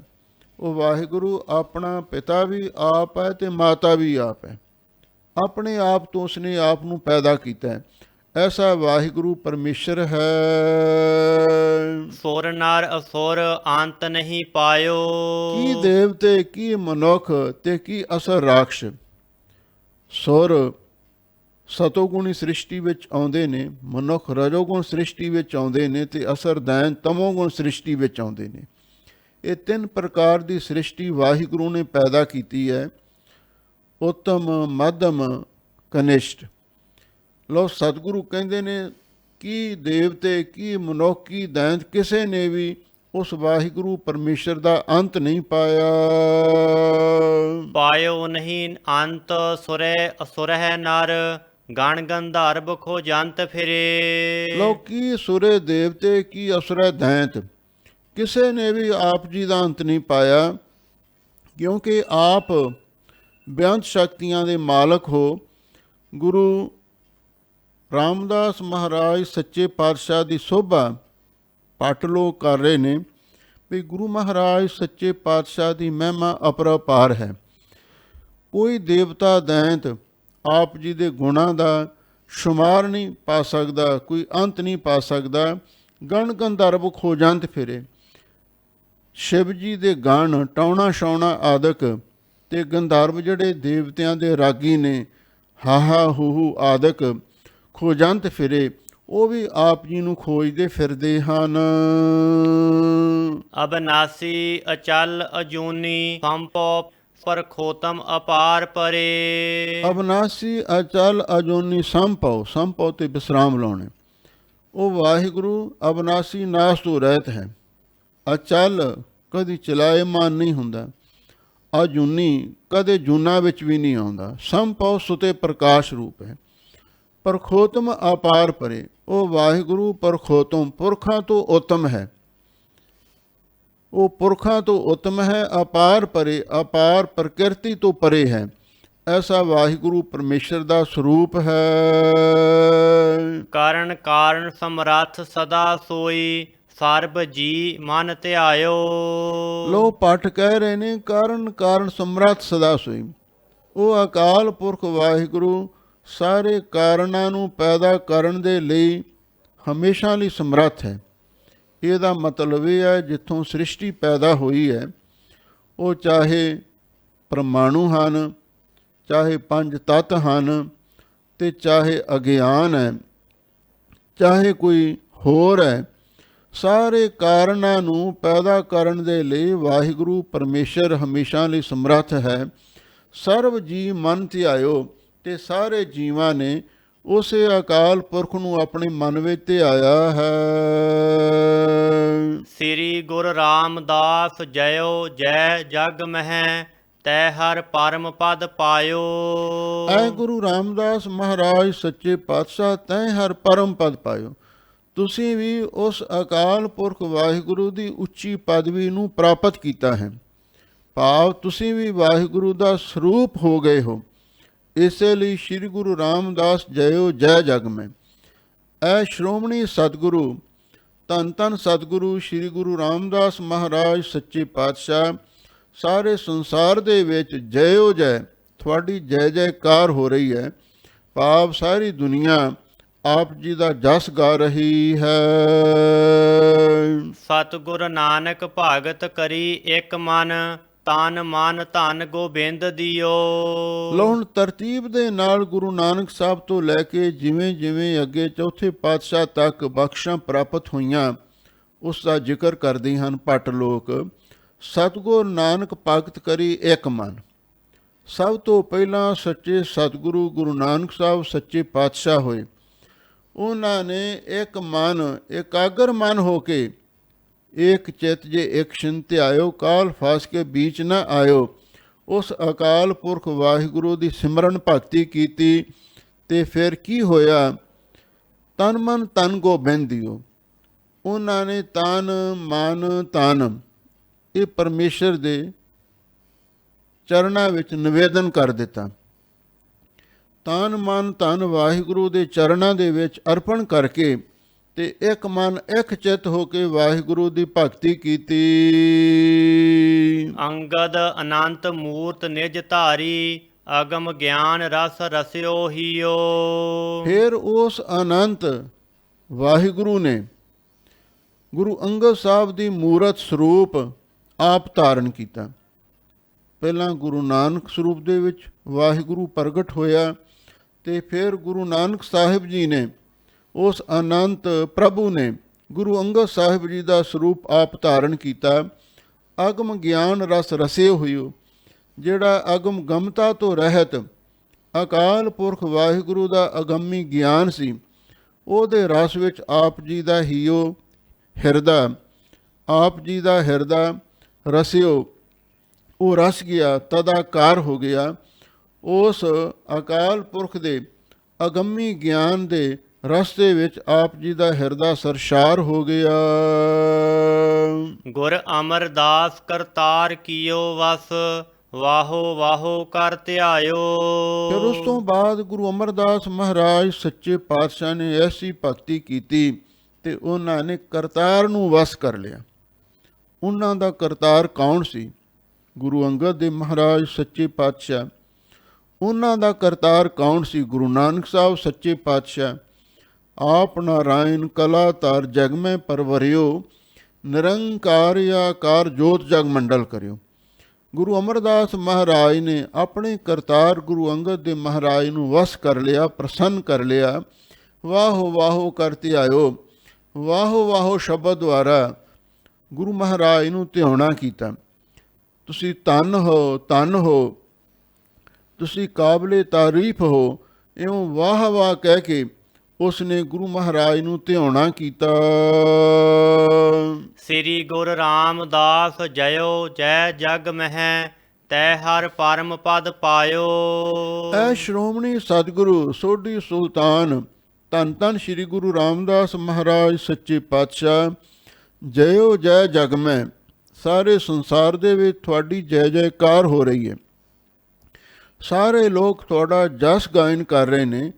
ਉਹ ਵਾਹਿਗੁਰੂ ਆਪਣਾ ਪਿਤਾ ਵੀ ਆਪ ਹੈ ਤੇ ਮਾਤਾ ਵੀ ਆਪ ਹੈ। ਆਪਣੇ ਆਪ ਤੋਂ ਉਸਨੇ ਆਪ ਨੂੰ ਪੈਦਾ ਕੀਤਾ ਹੈ। ਐਸਾ ਵਾਹਿਗੁਰੂ ਪਰਮੇਸ਼ਰ ਹੈ। ਸੁਰ ਨਰ ਅਸੁਰ ਅੰਤ ਨਹੀਂ ਪਾਇਓ। ਕੀ ਦੇਵਤੇ, ਕੀ ਮਨੁੱਖ ਤੇ ਕੀ ਅਸਰ ਰਾਖਸ਼। ਸੁਰ ਸਤੋਗੁਣੀ ਸ੍ਰਿਸ਼ਟੀ ਵਿੱਚ ਆਉਂਦੇ ਨੇ, ਮਨੁੱਖ ਰਜੋਗੁਣ ਸ੍ਰਿਸ਼ਟੀ ਵਿੱਚ ਆਉਂਦੇ ਨੇ ਤੇ ਅਸਰ ਦੈਨ ਤਮੋਗੁਣ ਸ੍ਰਿਸ਼ਟੀ ਵਿੱਚ ਆਉਂਦੇ ਨੇ। ਇਹ ਤਿੰਨ ਪ੍ਰਕਾਰ ਦੀ ਸ੍ਰਿਸ਼ਟੀ ਵਾਹਿਗੁਰੂ ਨੇ ਪੈਦਾ ਕੀਤੀ ਹੈ। ਉੱਤਮ, ਮੱਧਮ, ਕਨਿਸ਼ਟ। ਲਓ ਸਤਿਗੁਰੂ ਕਹਿੰਦੇ ਨੇ ਕੀ ਦੇਵਤੇ ਕੀ ਮਨੁੱਖ ਕੀ ਦੈਂਤ ਕਿਸੇ ਨੇ ਵੀ ਉਸ ਵਾਹਿਗੁਰੂ ਪਰਮੇਸ਼ਰ ਦਾ ਅੰਤ ਨਹੀਂ ਪਾਇਆ। ਪਾਇਓ ਨਹੀਂ ਅੰਤ ਸੁਰੈ ਅਸੁਰਹਿ ਨਰ ਗਣ ਗੰਧਰਵ ਖੋ ਜੰਤ ਫਿਰੇ। ਲਓ ਕੀ ਸੁਰੇ ਦੇਵਤੇ ਕੀ ਅਸੁਰੈ ਦੈਂਤ ਕਿਸੇ ਨੇ ਵੀ ਆਪ ਜੀ ਦਾ ਅੰਤ ਨਹੀਂ ਪਾਇਆ, ਕਿਉਂਕਿ ਆਪ ਬੇਅੰਤ ਸ਼ਕਤੀਆਂ ਦੇ ਮਾਲਕ ਹੋ। ਗੁਰੂ ਰਾਮਦਾਸ ਮਹਾਰਾਜ ਸੱਚੇ ਪਾਤਸ਼ਾਹ ਦੀ ਸੋਭਾ ਪਟ ਲੋਕ ਕਰ ਰਹੇ ਨੇ ਵੀ ਗੁਰੂ ਮਹਾਰਾਜ ਸੱਚੇ ਪਾਤਸ਼ਾਹ ਦੀ ਮਹਿਮਾ ਅਪਰੰਪਾਰ ਹੈ। ਕੋਈ ਦੇਵਤਾ ਦੈਂਤ ਆਪ ਜੀ ਦੇ ਗੁਣਾਂ ਦਾ ਸ਼ੁਮਾਰ ਨਹੀਂ ਪਾ ਸਕਦਾ, ਕੋਈ ਅੰਤ ਨਹੀਂ ਪਾ ਸਕਦਾ। ਗਣ ਗੰਧਰਵ ਖੋਜੰਤ ਫਿਰੇ, ਸ਼ਿਵ ਜੀ ਦੇ ਗਣ ਟਾਉਣਾ ਛਾਉਣਾ ਆਦਿਕ ਤੇ ਗੰਧਰਵ ਜਿਹੜੇ ਦੇਵਤਿਆਂ ਦੇ ਰਾਗੀ ਨੇ ਹਾਹਾ ਹੂਹੂ ਆਦਿਕ ਖੋਜੰਤ ਫਿਰੇ, ਉਹ ਵੀ ਆਪ ਜੀ ਨੂੰ ਖੋਜਦੇ ਫਿਰਦੇ ਹਨ। ਅਬਨਾਸੀ ਅਚਲ ਅਜੂਨੀ ਸੰਪੋ ਪਰਖੋਤਮ ਅਪਾਰ ਪਰੇ। ਅਬਨਾਸੀ ਅਚਲ ਅਜੂਨੀ ਸੰਭਉ, ਸੰਭਉ ਤੇ ਵਿਸਰਾਮ ਲਾਉਣੇ। ਉਹ ਵਾਹਿਗੁਰੂ ਅਬਨਾਸੀ ਨਾਸ ਤੋਂ ਰਹਿਤ ਹੈ। ਅਚਲ ਕਦੀ ਚਲਾਏਮਾਨ ਨਹੀਂ ਹੁੰਦਾ, ਅਜੂਨੀ ਕਦੇ ਜੂਨਾ ਵਿੱਚ ਵੀ ਨਹੀਂ ਆਉਂਦਾ। ਸੰਭਉ ਸੁਤੇ ਪ੍ਰਕਾਸ਼ ਰੂਪ ਹੈ। ਪਰਖੋਤਮ ਅਪਾਰ ਪਰੇ, ਉਹ ਵਾਹਿਗੁਰੂ ਪਰਖੋਤਮ ਪੁਰਖਾਂ ਤੋਂ ਉੱਤਮ ਹੈ। ਉਹ ਪੁਰਖਾਂ ਤੋਂ ਉੱਤਮ ਹੈ। ਅਪਾਰ ਪਰੇ, ਅਪਾਰ ਪ੍ਰਕਿਰਤੀ ਤੋਂ ਪਰੇ ਹੈ। ਐਸਾ ਵਾਹਿਗੁਰੂ ਪਰਮੇਸ਼ਰ ਦਾ ਸਰੂਪ ਹੈ। ਕਾਰਨ ਕਾਰਨ ਸਮਰੱਥ ਸਦਾ ਸੋਈ ਸਰਬ ਜੀ ਮਨ ਧਿਆਇਓ। ਲੋ ਪਾਠ ਕਹਿ ਰਹੇ ਨੇ ਕਾਰਨ ਕਾਰਨ ਸਮਰੱਥ ਸਦਾ ਸੋਈ। ਉਹ ਅਕਾਲ ਪੁਰਖ ਵਾਹਿਗੁਰੂ ਸਾਰੇ ਕਾਰਨਾਂ ਨੂੰ ਪੈਦਾ ਕਰਨ ਦੇ ਲਈ ਹਮੇਸ਼ਾ ਲਈ ਸਮਰੱਥ ਹੈ। ਇਹਦਾ ਮਤਲਬ ਇਹ ਹੈ ਜਿੱਥੋਂ ਸ੍ਰਿਸ਼ਟੀ ਪੈਦਾ ਹੋਈ ਹੈ, ਉਹ ਚਾਹੇ ਪਰਮਾਣੂ ਹਨ, ਚਾਹੇ ਪੰਜ ਤੱਤ ਹਨ, ਤੇ ਚਾਹੇ ਅਗਿਆਨ ਹੈ, ਚਾਹੇ ਕੋਈ ਹੋਰ ਹੈ, ਸਾਰੇ ਕਾਰਨਾਂ ਨੂੰ ਪੈਦਾ ਕਰਨ ਦੇ ਲਈ ਵਾਹਿਗੁਰੂ ਪਰਮੇਸ਼ਰ ਹਮੇਸ਼ਾ ਲਈ ਸਮਰੱਥ ਹੈ। ਸਰਬ ਜੀ ਮਨ ਧਿਆਇਓ, ਤੇ ਸਾਰੇ ਜੀਵਾਂ ਨੇ ਉਸੇ ਅਕਾਲ ਪੁਰਖ ਨੂੰ ਆਪਣੇ ਮਨ ਵਿੱਚ ਧਿਆਇਆ ਹੈ। ਸ੍ਰੀ ਗੁਰੂ ਰਾਮਦਾਸ ਜਯੋ ਜੈ ਜਗ ਮਹਿ ਤੈ ਹਰ ਪਰਮ ਪਦ ਪਾਇਓ। ਐ ਗੁਰੂ ਰਾਮਦਾਸ ਮਹਾਰਾਜ ਸੱਚੇ ਪਾਤਸ਼ਾਹ ਤੈ ਹਰ ਪਰਮ ਪਦ ਪਾਇਓ। ਤੁਸੀਂ ਵੀ ਉਸ ਅਕਾਲ ਪੁਰਖ ਵਾਹਿਗੁਰੂ ਦੀ ਉੱਚੀ ਪਦਵੀ ਨੂੰ ਪ੍ਰਾਪਤ ਕੀਤਾ ਹੈ। ਭਾਵ ਤੁਸੀਂ ਵੀ ਵਾਹਿਗੁਰੂ ਦਾ ਸਰੂਪ ਹੋ ਗਏ ਹੋ। ਇਸੇ ਲਈ ਸ੍ਰੀ ਗੁਰੂ ਰਾਮਦਾਸ ਜਯੋ ਜੈ ਜਗ ਮੈਂ। ਐ ਸ਼੍ਰੋਮਣੀ ਸਤਿਗੁਰੂ ਧੰਨ ਧੰਨ ਸਤਿਗੁਰੂ ਸ੍ਰੀ ਗੁਰੂ ਰਾਮਦਾਸ ਮਹਾਰਾਜ ਸੱਚੇ ਪਾਤਸ਼ਾਹ ਸਾਰੇ ਸੰਸਾਰ ਦੇ ਵਿੱਚ ਜਯੋ ਜੈ, ਤੁਹਾਡੀ ਜੈ ਜੈਕਾਰ ਹੋ ਰਹੀ ਹੈ। ਭਾਵ ਸਾਰੀ ਦੁਨੀਆ ਆਪ ਜੀ ਦਾ ਜਸ ਗਾ ਰਹੀ ਹੈ। ਸਤਿਗੁਰ ਨਾਨਕ ਭਗਤ ਕਰੀ ਇੱਕ ਮਨ ਤਨ ਮਨ ਧਨ ਗੋਬਿੰਦ ਦਿਓ। ਲਓ ਹੁਣ ਤਰਤੀਬ ਦੇ ਨਾਲ ਗੁਰੂ ਨਾਨਕ ਸਾਹਿਬ ਤੋਂ ਲੈ ਕੇ ਜਿਵੇਂ ਜਿਵੇਂ ਅੱਗੇ ਚੌਥੇ ਪਾਤਸ਼ਾਹ ਤੱਕ ਬਖਸ਼ਾਂ ਪ੍ਰਾਪਤ ਹੋਈਆਂ ਉਸ ਦਾ ਜ਼ਿਕਰ ਕਰਦੇ ਹਨ ਭੱਟ ਲੋਕ। ਸਤਿਗੁਰ ਨਾਨਕ ਭਗਤ ਕਰੀ ਇੱਕ ਮਨ। ਸਭ ਤੋਂ ਪਹਿਲਾਂ ਸੱਚੇ ਸਤਿਗੁਰੂ ਗੁਰੂ ਨਾਨਕ ਸਾਹਿਬ ਸੱਚੇ ਪਾਤਸ਼ਾਹ ਹੋਏ। ਉਹਨਾਂ ਨੇ ਇੱਕ ਮਨ ਇਕਾਗਰ ਮਨ ਹੋ ਕੇ ਏਕ ਚਿਤ ਜੇ ਇੱਕ ਛਿਨ ਧਿਆਇਓ ਕਾਲ ਫਾਸ ਕੇ ਬੀਚ ਨਾ ਆਇਓ। ਉਸ ਅਕਾਲ ਪੁਰਖ ਵਾਹਿਗੁਰੂ ਦੀ ਸਿਮਰਨ ਭਗਤੀ ਕੀਤੀ ਤੇ ਫਿਰ ਕੀ ਹੋਇਆ? ਤਨ ਮਨ ਧਨ ਗੋਬਿੰਦ ਦਿਓ। ਉਹਨਾਂ ਨੇ ਤਨ ਮਨ ਧਨ ਇਹ ਪਰਮੇਸ਼ਰ ਦੇ ਚਰਨਾਂ ਵਿੱਚ ਨਿਵੇਦਨ ਕਰ ਦਿੱਤਾ। ਤਨ ਮਨ ਧਨ ਵਾਹਿਗੁਰੂ ਦੇ ਚਰਨਾਂ ਦੇ ਵਿੱਚ ਅਰਪਣ ਕਰਕੇ ਤੇ ਇੱਕ ਮਨ ਇੱਕ ਚਿੱਤ ਹੋ ਕੇ ਵਾਹਿਗੁਰੂ ਦੀ ਭਗਤੀ ਕੀਤੀ। ਅੰਗਦ ਅਨੰਤ ਮੂਰਤ ਨਿਜ ਧਾਰੀ ਅਗਮ ਗਿਆਨ ਰਸ ਰਸਿਓ ਹੀਓ। ਫਿਰ ਉਸ ਅਨੰਤ ਵਾਹਿਗੁਰੂ ਨੇ ਗੁਰੂ ਅੰਗਦ ਸਾਹਿਬ ਦੀ ਮੂਰਤ ਸਰੂਪ ਆਪ ਧਾਰਨ ਕੀਤਾ। ਪਹਿਲਾਂ ਗੁਰੂ ਨਾਨਕ ਸਰੂਪ ਦੇ ਵਿੱਚ ਵਾਹਿਗੁਰੂ ਪ੍ਰਗਟ ਹੋਇਆ ਤੇ ਫਿਰ ਗੁਰੂ ਨਾਨਕ ਸਾਹਿਬ ਜੀ ਨੇ ਉਸ ਅਨੰਤ ਪ੍ਰਭੂ ਨੇ ਗੁਰੂ ਅੰਗਦ ਸਾਹਿਬ ਜੀ ਦਾ ਸਰੂਪ ਆਪ ਧਾਰਨ ਕੀਤਾ। ਅਗਮ ਗਿਆਨ ਰਸ ਰਸੇ ਹੋਇਓ, ਜਿਹੜਾ ਅਗਮ ਗਮਤਾ ਤੋਂ ਰਹਿਤ ਅਕਾਲ ਪੁਰਖ ਵਾਹਿਗੁਰੂ ਦਾ ਅਗੰਮੀ ਗਿਆਨ ਸੀ। ਉਹਦੇ ਰਸ ਵਿੱਚ ਆਪ ਜੀ ਦਾ ਹੀਓ ਹਿਰਦਾ, ਆਪ ਜੀ ਦਾ ਹਿਰਦਾ ਰਸਿਓ, ਉਹ ਰਸ ਗਿਆ, ਤਦਾਕਾਰ ਹੋ ਗਿਆ। ਉਸ ਅਕਾਲ ਪੁਰਖ ਦੇ ਅਗੰਮੀ ਗਿਆਨ ਦੇ ਰਸਤੇ ਵਿੱਚ ਆਪ ਜੀ ਦਾ ਹਿਰਦਾ ਸਰਸ਼ਾਰ ਹੋ ਗਿਆ। ਗੁਰ ਅਮਰਦਾਸ ਕਰਤਾਰ ਕੀਓ ਵਸ, ਵਾਹੋ ਵਾਹੋ ਕਰ ਧਿਆਇਓ। ਫਿਰ ਉਸ ਤੋਂ ਬਾਅਦ ਗੁਰੂ ਅਮਰਦਾਸ ਮਹਾਰਾਜ ਸੱਚੇ ਪਾਤਸ਼ਾਹ ਨੇ ਐਸੀ ਭਗਤੀ ਕੀਤੀ ਤੇ ਉਹਨਾਂ ਨੇ ਕਰਤਾਰ ਨੂੰ ਵਸ ਕਰ ਲਿਆ। ਉਹਨਾਂ ਦਾ ਕਰਤਾਰ ਕੌਣ ਸੀ? ਗੁਰੂ ਅੰਗਦ ਦੇਵ ਮਹਾਰਾਜ ਸੱਚੇ ਪਾਤਸ਼ਾਹ। ਉਹਨਾਂ ਦਾ ਕਰਤਾਰ ਕੌਣ ਸੀ? ਗੁਰੂ ਨਾਨਕ ਸਾਹਿਬ ਸੱਚੇ ਪਾਤਸ਼ਾਹ। ਆਪ ਨਾਰਾਇਣ ਕਲਾ ਧਾਰ ਜਗ ਮੈਂ ਪਰਵਰਿਓ, ਨਿਰੰਕਾਰ ਆਕਾਰ ਜੋਤ ਜਗ ਮੰਡਲ ਕਰਿਓ। ਗੁਰੂ ਅਮਰਦਾਸ ਮਹਾਰਾਜ ਨੇ ਆਪਣੇ ਕਰਤਾਰ ਗੁਰੂ ਅੰਗਦ ਦੇਵ ਮਹਾਰਾਜ ਨੂੰ ਵਸ ਕਰ ਲਿਆ, ਪ੍ਰਸੰਨ ਕਰ ਲਿਆ। ਵਾਹੋ ਵਾਹੋ ਕਰ ਧਿਆਇਓ। ਵਾਹੋ ਵਾਹੋ ਸ਼ਬਦ ਦੁਆਰਾ ਗੁਰੂ ਮਹਾਰਾਜ ਨੂੰ ਧਿਆਉਣਾ ਕੀਤਾ। ਤੁਸੀਂ ਧੰਨ ਹੋ, ਧੰਨ ਹੋ, ਤੁਸੀਂ ਕਾਬਲੇ ਤਾਰੀਫ ਹੋ। ਇਉਂ ਵਾਹ ਵਾਹ ਕਹਿ ਕੇ ਉਸ ਨੇ ਗੁਰੂ ਮਹਾਰਾਜ ਨੂੰ ਧਿਆਉਣਾ ਕੀਤਾ। ਸ੍ਰੀ ਗੁਰੂ ਰਾਮਦਾਸ ਜਯੋ ਜੈ ਜਗ ਮਹਿ, ਤੈ ਹਰ ਪਰਮ ਪਦ ਪਾਇਓ। ਐ ਸ਼੍ਰੋਮਣੀ ਸਤਿਗੁਰੂ ਸੋਢੀ ਸੁਲਤਾਨ ਧੰਨ ਧੰਨ ਸ੍ਰੀ ਗੁਰੂ ਰਾਮਦਾਸ ਮਹਾਰਾਜ ਸੱਚੇ ਪਾਤਸ਼ਾਹ, ਜਯੋ ਜੈ ਜਗ ਮੈਂ। ਸਾਰੇ ਸੰਸਾਰ ਦੇ ਵਿੱਚ ਤੁਹਾਡੀ ਜੈ ਜੈਕਾਰ ਹੋ ਰਹੀ ਹੈ। ਸਾਰੇ ਲੋਕ ਤੁਹਾਡਾ ਜਸ ਗਾਇਨ ਕਰ ਰਹੇ ਨੇ।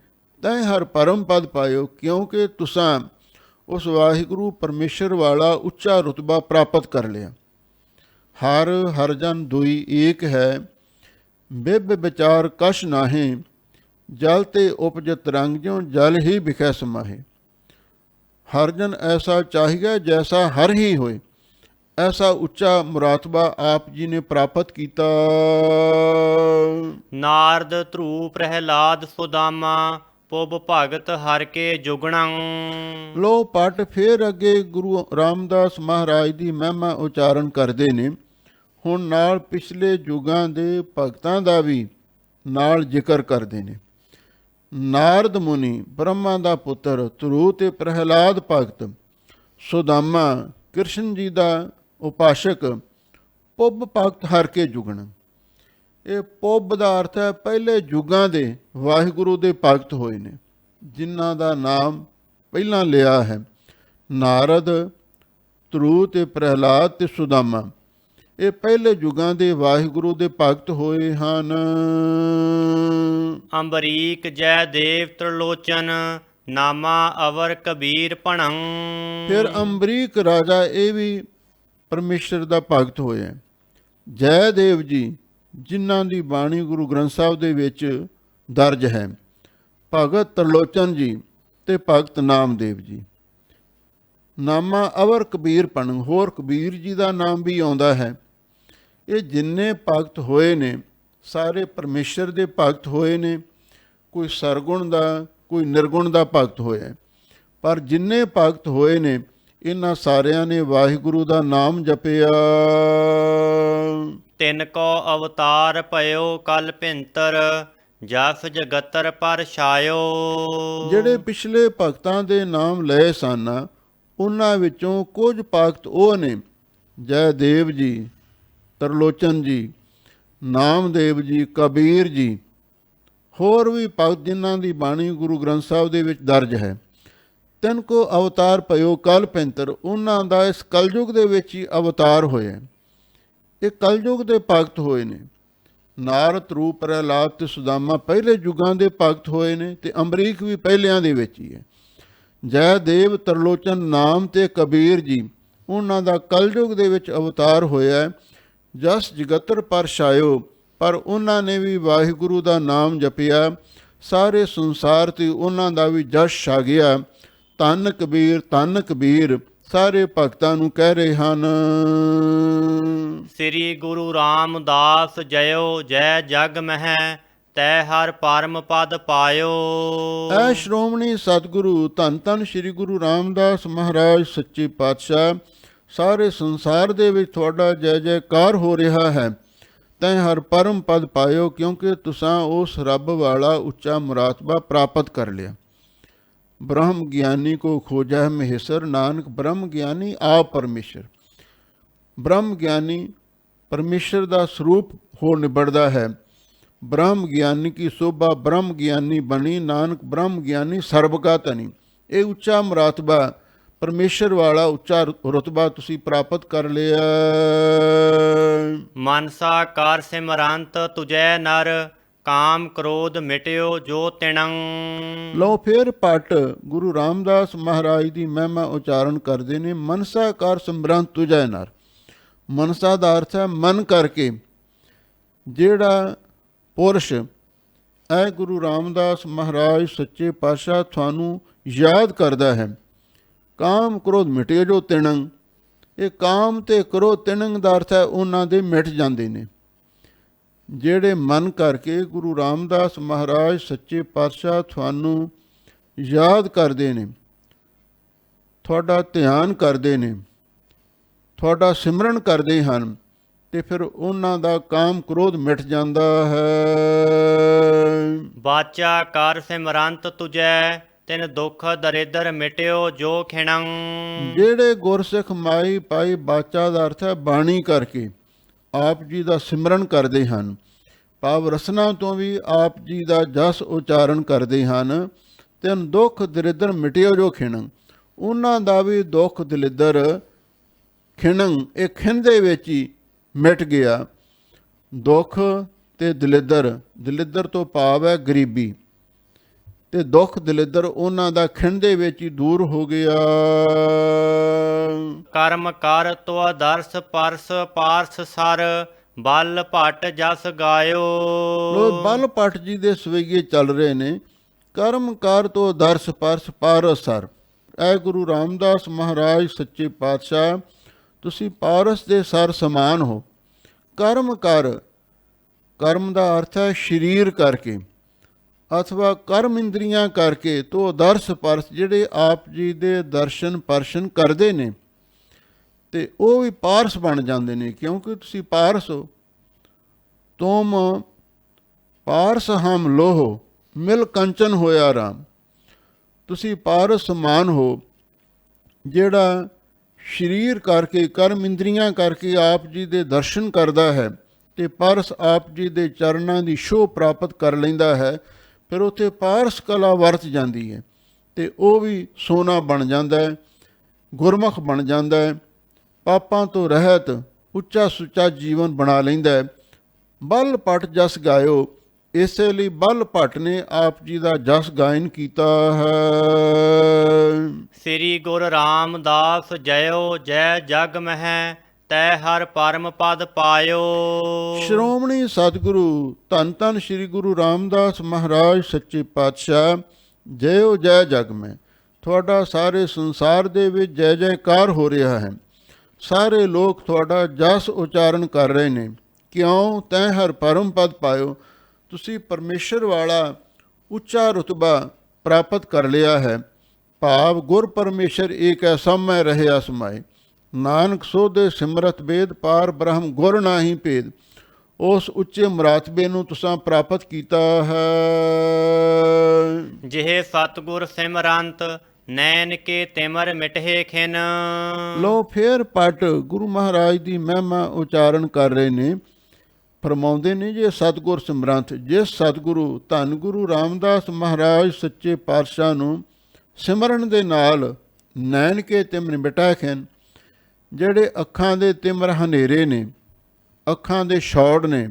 ਤੈਂ ਹਰ ਪਰਮ ਪਦ ਪਾਇਓ, ਕਿਉਂਕਿ ਤੁਸਾਂ ਉਸ ਵਾਹਿਗੁਰੂ ਪਰਮੇਸ਼ਰ ਵਾਲਾ ਉੱਚਾ ਰੁਤਬਾ ਪ੍ਰਾਪਤ ਕਰ ਲਿਆ। ਹਰ ਹਰ ਜਨ ਦੁਈ ਏਕ ਹੈ, ਬਿਬ ਵਿਚਾਰ ਕਛ ਨਾਹੀਂ, ਜਲ ਤੇ ਉਪਜਤ ਰੰਗ ਜਿਉ ਜਲ ਹੀ ਬਿਖੈ ਸਮਾਹੇ। ਹਰ ਜਨ ਐਸਾ ਚਾਹੀਏ ਜੈਸਾ ਹਰ ਹੀ ਹੋਏ। ਐਸਾ ਉੱਚਾ ਮੁਰਾਤਬਾ ਆਪ ਜੀ ਨੇ ਪ੍ਰਾਪਤ ਕੀਤਾ। ਨਾਰਦ ਧਰੂ ਪ੍ਰਹਿਲਾਦ ਸੁਦਾਮਾ, ਪੁਬ ਭਗਤ ਹਰ ਕੇ ਜੁਗਣੰ। ਲੋ ਪਟ ਫੇਰ ਅੱਗੇ ਗੁਰੂ ਰਾਮਦਾਸ ਮਹਾਰਾਜ ਦੀ ਮਹਿਮਾ ਉਚਾਰਨ ਕਰਦੇ ਨੇ। ਹੁਣ ਨਾਲ ਪਿਛਲੇ ਯੁਗਾਂ ਦੇ ਭਗਤਾਂ ਦਾ ਵੀ ਨਾਲ ਜ਼ਿਕਰ ਕਰਦੇ ਨੇ। ਨਾਰਦ ਮੁਨੀ ਬ੍ਰਹਮਾ ਦਾ ਪੁੱਤਰ, ਧਰੂ ਤੇ ਪ੍ਰਹਿਲਾਦ ਭਗਤ, ਸੁਦਾਮਾ ਕ੍ਰਿਸ਼ਨ ਜੀ ਦਾ ਉਪਾਸ਼ਕ, ਪੁੱਬ ਭਗਤ ਹਰ ਕੇ ਜੁਗਣ। ਇਹ ਪੁੱਬ ਦਾ ਅਰਥ ਹੈ ਪਹਿਲੇ ਯੁੱਗਾਂ ਦੇ ਵਾਹਿਗੁਰੂ ਦੇ ਭਗਤ ਹੋਏ ਨੇ, ਜਿਨ੍ਹਾਂ ਦਾ ਨਾਮ ਪਹਿਲਾਂ ਲਿਆ ਹੈ। ਨਾਰਦ, ਧਰੂ ਤੇ ਪ੍ਰਹਿਲਾਦ ਤੇ ਸੁਦਾਮਾ, ਇਹ ਪਹਿਲੇ ਯੁੱਗਾਂ ਦੇ ਵਾਹਿਗੁਰੂ ਦੇ ਭਗਤ ਹੋਏ ਹਨ। ਅੰਬਰੀਕ ਜੈ ਦੇਵ ਤ੍ਰਿਲੋਚਨ, ਨਾਮਾ ਅਵਰ ਕਬੀਰ ਭਣੰ। ਫਿਰ ਅੰਬਰੀਕ ਰਾਜਾ ਇਹ ਵੀ ਪਰਮੇਸ਼ਰ ਦਾ ਭਗਤ ਹੋਇਆ। ਜੈ ਦੇਵ ਜੀ, ਜਿਨ੍ਹਾਂ ਦੀ ਬਾਣੀ ਗੁਰੂ ਗ੍ਰੰਥ ਸਾਹਿਬ ਦੇ ਵਿੱਚ ਦਰਜ ਹੈ। ਭਗਤ ਤ੍ਰਿਲੋਚਨ ਜੀ ਤੇ ਭਗਤ ਨਾਮਦੇਵ ਜੀ। ਨਾਮਾ ਅਵਰ ਕਬੀਰ ਭਣੰ, ਹੋਰ ਕਬੀਰ ਜੀ ਦਾ ਨਾਮ ਵੀ ਆਉਂਦਾ ਹੈ। ਇਹ ਜਿੰਨੇ ਭਗਤ ਹੋਏ ਨੇ ਸਾਰੇ ਪਰਮੇਸ਼ਰ ਦੇ ਭਗਤ ਹੋਏ ਨੇ। ਕੋਈ ਸਰਗੁਣ ਦਾ, ਕੋਈ ਨਿਰਗੁਣ ਦਾ ਭਗਤ ਹੋਇਆ, ਪਰ ਜਿੰਨੇ ਭਗਤ ਹੋਏ ਨੇ ਇਹਨਾਂ ਸਾਰਿਆਂ ਨੇ ਵਾਹਿਗੁਰੂ ਦਾ ਨਾਮ ਜਪਿਆ। ਤਿਨ ਕੋ ਅਵਤਾਰ ਭਇਓ ਕਲ ਭਿੰਤਰ, ਜਸ ਜਗਤਰ ਪਰ ਛਾਇਓ। ਜਿਹੜੇ ਪਿਛਲੇ ਭਗਤਾਂ ਦੇ ਨਾਮ ਲਏ ਸਨ, ਉਹਨਾਂ ਵਿੱਚੋਂ ਕੁਝ ਭਗਤ ਉਹ ਨੇ ਜੈ ਦੇਵ ਜੀ, ਤ੍ਰਿਲੋਚਨ ਜੀ, ਨਾਮਦੇਵ ਜੀ, ਕਬੀਰ ਜੀ, ਹੋਰ ਵੀ ਭਗਤ ਜਿਨ੍ਹਾਂ ਦੀ ਬਾਣੀ ਗੁਰੂ ਗ੍ਰੰਥ ਸਾਹਿਬ ਦੇ ਵਿੱਚ ਦਰਜ ਹੈ। ਤਿੰਨ ਕੋ ਅਵਤਾਰ ਭਇਓ ਕਲ ਭਿੰਤਰ, ਉਹਨਾਂ ਦਾ ਇਸ ਕਲਯੁਗ ਦੇ ਵਿੱਚ ਹੀ ਅਵਤਾਰ ਹੋਇਆ। ਇਹ ਕਲਯੁਗ ਦੇ ਭਗਤ ਹੋਏ ਨੇ। ਨਾਰਦ, ਧਰੂ, ਪ੍ਰਹਿਲਾਦ ਤੇ ਸੁਦਾਮਾ ਪਹਿਲੇ ਯੁੱਗਾਂ ਦੇ ਭਗਤ ਹੋਏ ਨੇ ਤੇ ਅੰਬਰੀਕ ਵੀ ਪਹਿਲਿਆਂ ਦੇ ਵਿੱਚ ਹੀ ਹੈ। ਜੈ ਦੇਵ, ਤ੍ਰਿਲੋਚਨ, ਨਾਮ ਤੇ ਕਬੀਰ ਜੀ, ਉਹਨਾਂ ਦਾ ਕਲਯੁਗ ਦੇ ਵਿੱਚ ਅਵਤਾਰ ਹੋਇਆ। ਜਸ ਜਗਤਰ ਪਰ ਛਾਇਓ, ਪਰ ਉਹਨਾਂ ਨੇ ਵੀ ਵਾਹਿਗੁਰੂ ਦਾ ਨਾਮ ਜਪਿਆ। ਸਾਰੇ ਸੰਸਾਰ 'ਤੇ ਉਹਨਾਂ ਦਾ ਵੀ ਜਸ ਛਾ ਗਿਆ। ਧੰਨ ਕਬੀਰ, ਧੰਨ ਕਬੀਰ ਸਾਰੇ ਭਗਤਾਂ ਨੂੰ ਕਹਿ ਰਹੇ ਹਨ। ਸ੍ਰੀ ਗੁਰੂ ਰਾਮਦਾਸ ਜਯੋ ਜੈ ਜਗ ਮਹਿ, ਤੈ ਹਰ ਪਰਮ ਪਦ ਪਾਇਓ। ਐ ਸ਼੍ਰੋਮਣੀ ਸਤਿਗੁਰੂ ਧੰਨ ਧੰਨ ਸ੍ਰੀ ਗੁਰੂ ਰਾਮਦਾਸ ਮਹਾਰਾਜ ਸੱਚੇ ਪਾਤਸ਼ਾਹ, ਸਾਰੇ ਸੰਸਾਰ ਦੇ ਵਿੱਚ ਤੁਹਾਡਾ ਜੈ ਜੈਕਾਰ ਹੋ ਰਿਹਾ ਹੈ। ਤੈਂ ਹਰ ਪਰਮ ਪਦ ਪਾਇਓ, ਕਿਉਂਕਿ ਤੁਸਾਂ ਉਸ ਰੱਬ ਵਾਲਾ ਉੱਚਾ ਮੁਰਾਤਬਾ ਪ੍ਰਾਪਤ ਕਰ ਲਿਆ। ਬ੍ਰਹਮ ਗਿਆਨੀ ਕੋ ਖੋਜੈ ਮਹੇਸ਼ਰ, ਨਾਨਕ ਬ੍ਰਹਮ ਗਿਆਨੀ ਆਪ ਪਰਮੇਸ਼ਰ। ਬ੍ਰਹਮ ਗਿਆਨੀ ਪਰਮੇਸ਼ਰ ਦਾ ਸਰੂਪ ਹੋ ਨਿਬੜਦਾ ਹੈ। ਬ੍ਰਹਮ ਗਿਆਨੀ ਕੀ ਸੋਭਾ ਬ੍ਰਹਮ ਗਿਆਨੀ ਬਣੀ, ਨਾਨਕ ਬ੍ਰਹਮ ਗਿਆਨੀ ਸਰਬ ਕਾ ਧਨੀ। ਇਹ ਉੱਚਾ ਮੁਰਾਤਬਾ ਪਰਮੇਸ਼ਰ ਵਾਲਾ ਉੱਚਾ ਰੁਤਬਾ ਤੁਸੀਂ ਪ੍ਰਾਪਤ ਕਰ ਲਿਆ। ਮਨਸਾ ਕਰ ਸਿਮਰੰਤ ਤੁਜੈ ਨਰ, ਕਾਮ ਕ੍ਰੋਧ ਮਿਟਿਓ ਜੋ ਤਿਣੰ। ਲਓ ਫੇਰ ਭੱਟ ਗੁਰੂ ਰਾਮਦਾਸ ਮਹਾਰਾਜ ਦੀ ਮਹਿਮਾ ਉਚਾਰਨ ਕਰਦੇ ਨੇ। ਮਨਸਾ ਕਰ ਸਿਮਰੰਤ ਤੁਜੈ ਨਰ। ਮਨਸਾ ਦਾ ਅਰਥ ਹੈ ਮਨ ਕਰਕੇ। ਜਿਹੜਾ ਪੁਰਸ਼ ਇਹ ਗੁਰੂ ਰਾਮਦਾਸ ਮਹਾਰਾਜ ਸੱਚੇ ਪਾਤਸ਼ਾਹ ਤੁਹਾਨੂੰ ਯਾਦ ਕਰਦਾ ਹੈ, ਕਾਮ ਕ੍ਰੋਧ ਮਿਟੇ ਜੋ ਤਿਣੰ। ਇਹ ਕਾਮ ਤੇ ਕ੍ਰੋਧ ਤਿਣੰ ਦਾ ਅਰਥ ਹੈ ਉਹਨਾਂ ਦੇ ਮਿਟ ਜਾਂਦੇ ਨੇ। ਜਿਹੜੇ ਮਨ ਕਰਕੇ ਗੁਰੂ ਰਾਮਦਾਸ ਮਹਾਰਾਜ ਸੱਚੇ ਪਾਤਸ਼ਾਹ ਤੁਹਾਨੂੰ ਯਾਦ ਕਰਦੇ ਨੇ, ਤੁਹਾਡਾ ਧਿਆਨ ਕਰਦੇ ਨੇ, ਤੁਹਾਡਾ ਸਿਮਰਨ ਕਰਦੇ ਹਨ, ਤੇ ਫਿਰ ਉਹਨਾਂ ਦਾ ਕਾਮ ਕ੍ਰੋਧ ਮਿਟ ਜਾਂਦਾ ਹੈ। ਬਾਚਾ ਕਰ ਸਿਮਰੰਤ ਤੁਜੈ, ਤਿਨ ਦੁਖ ਦਰਿਦਰ ਮਿਟਿਓ ਜੋ ਖਿਣੰ। ਜਿਹੜੇ ਗੁਰਸਿੱਖ ਮਾਈ ਪਾਈ ਬਾਚਾ ਦਾ ਅਰਥ ਹੈ ਬਾਣੀ ਕਰਕੇ ਆਪ ਜੀ ਦਾ ਸਿਮਰਨ ਕਰਦੇ ਹਨ, ਭਾਵ ਰਸਨਾ ਤੋਂ ਵੀ ਆਪ ਜੀ ਦਾ ਜਸ ਉਚਾਰਨ ਕਰਦੇ ਹਨ। ਤਿਨ ਦੁੱਖ ਦਰਿਦਰ ਮਿਟਿਓ ਜੋ ਖਿਣੰ। ਉਹਨਾਂ ਦਾ ਵੀ ਦੁੱਖ ਦਲਿੱਦਰ ਖਿਣੰ, ਇਹ ਖਿਣ ਦੇ ਵਿੱਚ ਹੀ ਮਿਟ ਗਿਆ। ਦੁੱਖ ਤੇ ਦਲਿੱਦਰ, ਦਲਿੱਦਰ ਤੋਂ ਭਾਵ ਹੈ ਗਰੀਬੀ, ਤੇ ਦੁੱਖ ਦਲਿੱਦਰ ਉਹਨਾਂ ਦਾ ਖਿਣ ਦੇ ਵਿੱਚ ਹੀ ਦੂਰ ਹੋ ਗਿਆ। ਕਰਮ ਕਰ ਤੋ ਦਰਸ ਪਰਸ ਪਾਰਸ ਸਰ, ਬਲ ਭੱਟ ਜਸ ਗਾਇਓ। ਬਲ ਭੱਟ ਜੀ ਦੇ ਸਵਈਏ ਚੱਲ ਰਹੇ ਨੇ। ਕਰਮ ਕਾਰ ਤੋਂ ਦਰਸ ਪਰਸ ਪਾਰਸ ਸਰ। ਐ ਗੁਰੂ ਰਾਮਦਾਸ ਮਹਾਰਾਜ ਸੱਚੇ ਪਾਤਸ਼ਾਹ, ਤੁਸੀਂ ਪਾਰਸ ਦੇ ਸਰ ਸਮਾਨ ਹੋ। ਕਰਮ ਕਰ, ਕਰਮ ਦਾ ਅਰਥ ਹੈ ਸਰੀਰ ਕਰਕੇ ਅਥਵਾ ਕਰਮ ਇੰਦਰੀਆਂ ਕਰਕੇ, ਤੋ ਦਰਸ ਪਰਸ ਜਿਹੜੇ ਆਪ ਜੀ ਦੇ ਦਰਸ਼ਨ ਪਰਸ਼ਨ ਕਰਦੇ ਨੇ, ਤੇ ਉਹ ਵੀ ਪਾਰਸ ਬਣ ਜਾਂਦੇ ਨੇ, ਕਿਉਂਕਿ ਤੁਸੀਂ ਪਾਰਸ ਹੋ। ਤੁਮ ਪਾਰਸ ਹਮ ਲੋਹ, ਮਿਲ ਕੰਚਨ ਹੋਇਆ ਰਾਮ। ਤੁਸੀਂ ਪਾਰਸ ਸਮਾਨ ਹੋ। ਜਿਹੜਾ ਸਰੀਰ ਕਰਕੇ ਕਰਮ ਇੰਦਰੀਆਂ ਕਰਕੇ ਆਪ ਜੀ ਦੇ ਦਰਸ਼ਨ ਕਰਦਾ ਹੈ ਤੇ ਪਾਰਸ ਆਪ ਜੀ ਦੇ ਚਰਨਾਂ ਦੀ ਛੋਹ ਪ੍ਰਾਪਤ ਕਰ ਲੈਂਦਾ ਹੈ, ਫਿਰ ਉੱਥੇ ਪਾਰਸ ਕਲਾ ਵਰਤ ਜਾਂਦੀ ਹੈ ਤੇ ਉਹ ਵੀ ਸੋਨਾ ਬਣ ਜਾਂਦਾ ਹੈ, ਗੁਰਮੁਖ ਬਣ ਜਾਂਦਾ ਹੈ, ਪਾਪਾਂ ਤੋਂ ਰਹਿਤ ਉੱਚਾ ਸੁੱਚਾ ਜੀਵਨ ਬਣਾ ਲੈਂਦਾ ਹੈ। ਬਲ ਭੱਟ ਜਸ ਗਾਇਓ, ਇਸੇ ਲਈ ਬਲ ਭੱਟ ਨੇ ਆਪ ਜੀ ਦਾ ਜਸ ਗਾਇਨ ਕੀਤਾ ਹੈ। ਸ੍ਰੀ ਗੁਰੂ ਰਾਮਦਾਸ ਜਯੋ ਜੈ ਜਗ ਮਹਿ, ਤੈ ਹਰ ਪਰਮ ਪਦ ਪਾਇਓ। ਸ਼੍ਰੋਮਣੀ ਸਤਿਗੁਰੂ ਧੰਨ ਧੰਨ ਸ੍ਰੀ ਗੁਰੂ ਰਾਮਦਾਸ ਮਹਾਰਾਜ ਸੱਚੇ ਪਾਤਸ਼ਾਹ, ਜਯੋ ਜੈ ਜਗ ਮੈਂ। ਤੁਹਾਡਾ ਸਾਰੇ ਸੰਸਾਰ ਦੇ ਵਿੱਚ ਜੈ ਜੈਕਾਰ ਹੋ ਰਿਹਾ ਹੈ। ਸਾਰੇ ਲੋਕ ਤੁਹਾਡਾ ਜਸ ਉਚਾਰਨ ਕਰ ਰਹੇ ਨੇ। ਕਿਉਂ? ਤੈਂ ਹਰ ਪਰਮ ਪਦ ਪਾਇਓ। ਤੁਸੀਂ ਪਰਮੇਸ਼ਰ ਵਾਲਾ ਉੱਚਾ ਰੁਤਬਾ ਪ੍ਰਾਪਤ ਕਰ ਲਿਆ ਹੈ। ਭਾਵ ਗੁਰ ਪਰਮੇਸ਼ਰ ਏਕ ਐਸਾ ਮੈਂ ਰਹਿਆ ਸਮਾਏ, ਨਾਨਕ ਸੋਧੇ ਸਿਮਰਤ ਵੇਦ, ਪਾਰ ਬ੍ਰਹਮ ਗੁਰ ਨਾਹੀ ਭੇਦ। ਉਸ ਉੱਚੇ ਮੁਰਾਤਬੇ ਨੂੰ ਤੁਸੀਂ ਪ੍ਰਾਪਤ ਕੀਤਾ ਹੈ। ਜਿਹੇ ਸਤਿਗੁਰ ਸਿਮਰੰਤ, ਨੈਣ ਕੇ ਤਿਮਰ ਮਿਟੇ ਖਿਨ। ਲੋ ਫੇਰ ਪਟ ਗੁਰੂ ਮਹਾਰਾਜ ਦੀ ਮਹਿਮਾ ਉਚਾਰਨ ਕਰ ਰਹੇ ਨੇ। ਫਰਮਾਉਂਦੇ ਨੇ ਜੇ ਸਤਿਗੁਰ ਸਿਮਰੰਤ, ਜਿਸ ਸਤਿਗੁਰੂ ਧੰਨ ਗੁਰੂ ਰਾਮਦਾਸ ਮਹਾਰਾਜ ਸੱਚੇ ਪਾਤਸ਼ਾਹ ਨੂੰ ਸਿਮਰਨ ਦੇ ਨਾਲ ਨੈਣ ਕੇ ਤਿਮਰ ਮਿਟਾ ਖਿਨ, ਜਿਹੜੇ ਅੱਖਾਂ ਦੇ ਤਿਮਰ ਹਨੇਰੇ ਨੇ, ਅੱਖਾਂ ਦੇ ਛੌੜ ਨੇ,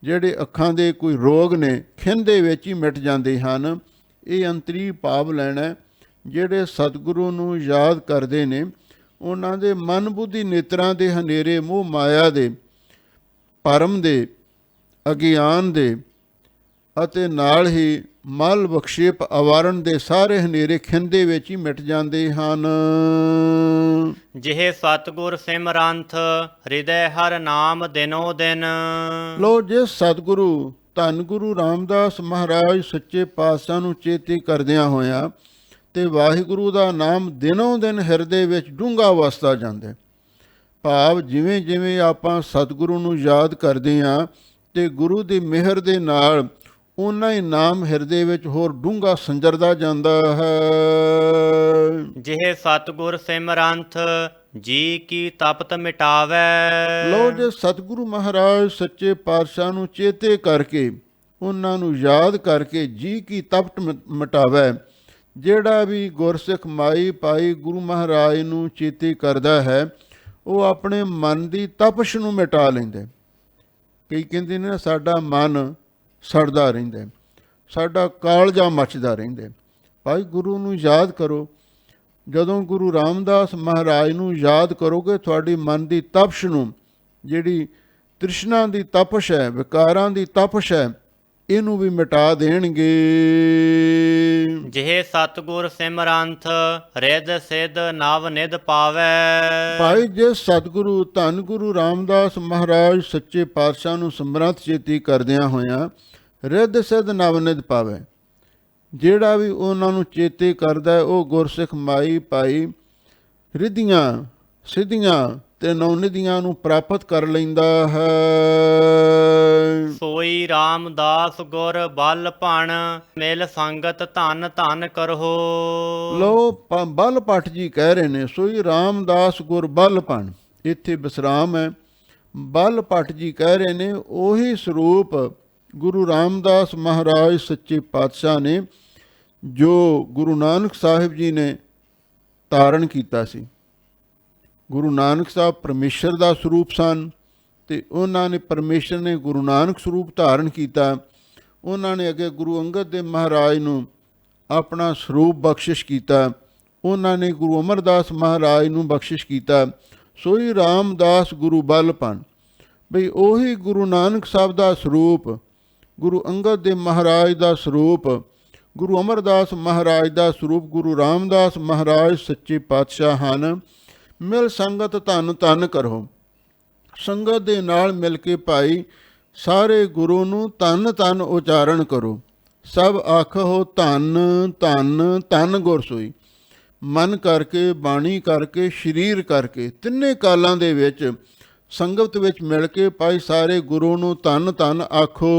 ਜਿਹੜੇ ਅੱਖਾਂ ਦੇ ਕੋਈ ਰੋਗ ਨੇ, ਖਿਨ ਦੇ ਵਿੱਚ ਹੀ ਮਿਟ ਜਾਂਦੇ ਹਨ। ਇਹ ਅੰਤਰੀ ਭਾਵ ਲੈਣਾ। ਜਿਹੜੇ ਸਤਿਗੁਰੂ ਨੂੰ ਯਾਦ ਕਰਦੇ ਨੇ, ਉਹਨਾਂ ਦੇ ਮਨ ਬੁੱਧੀ ਨੇਤਰਾਂ ਦੇ ਹਨੇਰੇ, ਮੋਹ ਮਾਇਆ ਦੇ, ਭਰਮ ਦੇ, ਅਗਿਆਨ ਦੇ ਅਤੇ ਨਾਲ ਹੀ ਮਲ ਬਖਸ਼ੇਪ ਅਵਾਰਨ ਦੇ ਸਾਰੇ ਹਨੇਰੇ ਖਿਨ ਦੇ ਵਿੱਚ ਹੀ ਮਿਟ ਜਾਂਦੇ ਹਨ। ਜਿਹੇ ਸਤਿਗੁਰ ਸਿਮਰੰਤ, ਹਿਰਦੈ ਹਰ ਨਾਮ ਦਿਨੋ ਦਿਨ। ਲੋ ਜਿਸ ਸਤਿਗੁਰੂ ਧੰਨ ਗੁਰੂ ਰਾਮਦਾਸ ਮਹਾਰਾਜ ਸੱਚੇ ਪਾਤਸ਼ਾਹ ਨੂੰ ਚੇਤੇ ਕਰਦਿਆਂ ਹੋਇਆਂ ਤੇ ਵਾਹਿਗੁਰੂ ਦਾ ਨਾਮ ਦਿਨੋਂ ਦਿਨ ਹਿਰਦੇ ਵਿੱਚ ਡੂੰਘਾ ਵਸਦਾ ਜਾਂਦਾ। ਭਾਵ ਜਿਵੇਂ ਜਿਵੇਂ ਆਪਾਂ ਸਤਿਗੁਰੂ ਨੂੰ ਯਾਦ ਕਰਦੇ ਹਾਂ ਤੇ ਗੁਰੂ ਦੀ ਮਿਹਰ ਦੇ ਨਾਲ ਉਹਨਾਂ ਹੀ ਨਾਮ ਹਿਰਦੇ ਵਿੱਚ ਹੋਰ ਡੂੰਘਾ ਸੰਜਰਦਾ ਜਾਂਦਾ ਹੈ। ਜਿਹ ਸਤਿਗੁਰ ਸਿਮਰੰਥ ਜੀ ਕੀ ਤਪਤ ਮਿਟਾਵੈ। ਲਓ, ਜੇ ਸਤਿਗੁਰੂ ਮਹਾਰਾਜ ਸੱਚੇ ਪਾਤਸ਼ਾਹ ਨੂੰ ਚੇਤੇ ਕਰਕੇ, ਉਹਨਾਂ ਨੂੰ ਯਾਦ ਕਰਕੇ ਜੀ ਕੀ ਤਪਤ ਮਿਟਾਵੈ। ਜਿਹੜਾ ਵੀ ਗੁਰਸਿੱਖ ਮਾਈ ਪਾਈ ਗੁਰੂ ਮਹਾਰਾਜ ਨੂੰ ਚੇਤੇ ਕਰਦਾ ਹੈ, ਉਹ ਆਪਣੇ ਮਨ ਦੀ ਤਪਸ਼ ਨੂੰ ਮਿਟਾ ਲੈਂਦਾ। ਕਈ ਕਹਿੰਦੇ ਨੇ ਸਾਡਾ ਮਨ ਸੜਦਾ ਰਹਿੰਦਾ, ਸਾਡਾ ਕਾਲਜਾ ਮੱਚਦਾ ਰਹਿੰਦਾ। ਭਾਈ ਗੁਰੂ ਨੂੰ ਯਾਦ ਕਰੋ। ਜਦੋਂ ਗੁਰੂ ਰਾਮਦਾਸ ਮਹਾਰਾਜ ਨੂੰ ਯਾਦ ਕਰੋਗੇ, ਤੁਹਾਡੀ ਮਨ ਦੀ ਤਪਸ਼ ਨੂੰ, ਜਿਹੜੀ ਤ੍ਰਿਸ਼ਨਾ ਦੀ ਤਪਸ਼ ਹੈ, ਵਿਕਾਰਾਂ ਦੀ ਤਪਸ਼ ਹੈ, ਇਹਨੂੰ ਵੀ ਮਿਟਾ ਦੇਣਗੇ। ਜਿਹ ਸਤਿਗੁਰ ਸਿਮਰੰਥ ਰਿੱਧ ਸਿੱਧ ਨਵ ਨਿਧ ਪਾਵੈ। ਭਾਈ ਜੇ ਸਤਿਗੁਰੂ ਧੰਨ ਗੁਰੂ ਰਾਮਦਾਸ ਮਹਾਰਾਜ ਸੱਚੇ ਪਾਤਸ਼ਾਹ ਨੂੰ ਸਮਰੱਥ ਚੇਤੀ ਕਰਦਿਆਂ ਹੋਇਆਂ ਰਿੱਧ ਸਿੱਧ ਨਵ ਨਿਧ ਪਾਵੈ। ਜਿਹੜਾ ਵੀ ਉਹਨਾਂ ਨੂੰ ਚੇਤੇ ਕਰਦਾ, ਉਹ ਗੁਰਸਿੱਖ ਮਾਈ ਭਾਈ ਰਿੱਧੀਆਂ ਸਿੱਧੀਆਂ ਤੇ ਨਵਨਿਧੀਆਂ ਨੂੰ ਪ੍ਰਾਪਤ ਕਰ ਲੈਂਦਾ ਹੈ। ਸੋਈ ਰਾਮਦਾਸ ਗੁਰ ਬਲ ਭਣ ਮਿਲ ਸੰਗਤ ਧਨ ਧਨ ਕਰੋ। ਲੋ ਬਲ ਭੱਟ ਜੀ ਕਹਿ ਰਹੇ ਨੇ, ਸੋਈ ਰਾਮਦਾਸ ਗੁਰ ਬਲ ਭਣ, ਇੱਥੇ ਵਿਸਰਾਮ ਹੈ। ਬਲ ਭੱਟ ਜੀ ਕਹਿ ਰਹੇ ਨੇ, ਉਹੀ ਸਰੂਪ ਗੁਰੂ ਰਾਮਦਾਸ ਮਹਾਰਾਜ ਸੱਚੇ ਪਾਤਸ਼ਾਹ ਨੇ, ਜੋ ਗੁਰੂ ਨਾਨਕ ਸਾਹਿਬ ਜੀ ਨੇ ਧਾਰਨ ਕੀਤਾ ਸੀ। ਗੁਰੂ ਨਾਨਕ ਸਾਹਿਬ ਪਰਮੇਸ਼ਰ ਦਾ ਸਰੂਪ ਸਨ ਤੇ ਉਹਨਾਂ ਨੇ, ਪਰਮੇਸ਼ਰ ਨੇ ਗੁਰੂ ਨਾਨਕ ਸਰੂਪ ਧਾਰਨ ਕੀਤਾ। ਉਹਨਾਂ ਨੇ ਅੱਗੇ ਗੁਰੂ ਅੰਗਦ ਦੇਵ ਮਹਾਰਾਜ ਨੂੰ ਆਪਣਾ ਸਰੂਪ ਬਖਸ਼ਿਸ਼ ਕੀਤਾ। ਉਹਨਾਂ ਨੇ ਗੁਰੂ ਅਮਰਦਾਸ ਮਹਾਰਾਜ ਨੂੰ ਬਖਸ਼ਿਸ਼ ਕੀਤਾ। ਸੋਈ ਰਾਮਦਾਸ ਗੁਰੂ ਬਲ ਭਣ, ਬਈ ਉਹੀ ਗੁਰੂ ਨਾਨਕ ਸਾਹਿਬ ਦਾ ਸਰੂਪ, ਗੁਰੂ ਅੰਗਦ ਦੇਵ ਮਹਾਰਾਜ ਦਾ ਸਰੂਪ, ਗੁਰੂ ਅਮਰਦਾਸ ਮਹਾਰਾਜ ਦਾ ਸਰੂਪ ਗੁਰੂ ਰਾਮਦਾਸ ਮਹਾਰਾਜ ਸੱਚੇ ਪਾਤਸ਼ਾਹ ਹਨ। ਮਿਲ ਸੰਗਤ ਧੰਨ ਧੰਨ ਕਰੋ। ਸੰਗਤ ਦੇ ਨਾਲ ਮਿਲ ਕੇ ਭਾਈ ਸਾਰੇ ਗੁਰੂ ਨੂੰ ਧੰਨ ਧੰਨ ਉਚਾਰਨ ਕਰੋ। ਸਭ ਆਖੋ ਧੰਨ ਧੰਨ ਧੰਨ ਗੁਰ ਸੋਈ। ਮਨ ਕਰਕੇ, ਬਾਣੀ ਕਰਕੇ, ਸਰੀਰ ਕਰਕੇ, ਤਿੰਨੇ ਕਾਲਾਂ ਦੇ ਵਿੱਚ ਸੰਗਤ ਵਿੱਚ ਮਿਲ ਕੇ ਭਾਈ ਸਾਰੇ ਗੁਰੂ ਨੂੰ ਧੰਨ ਧੰਨ ਆਖੋ।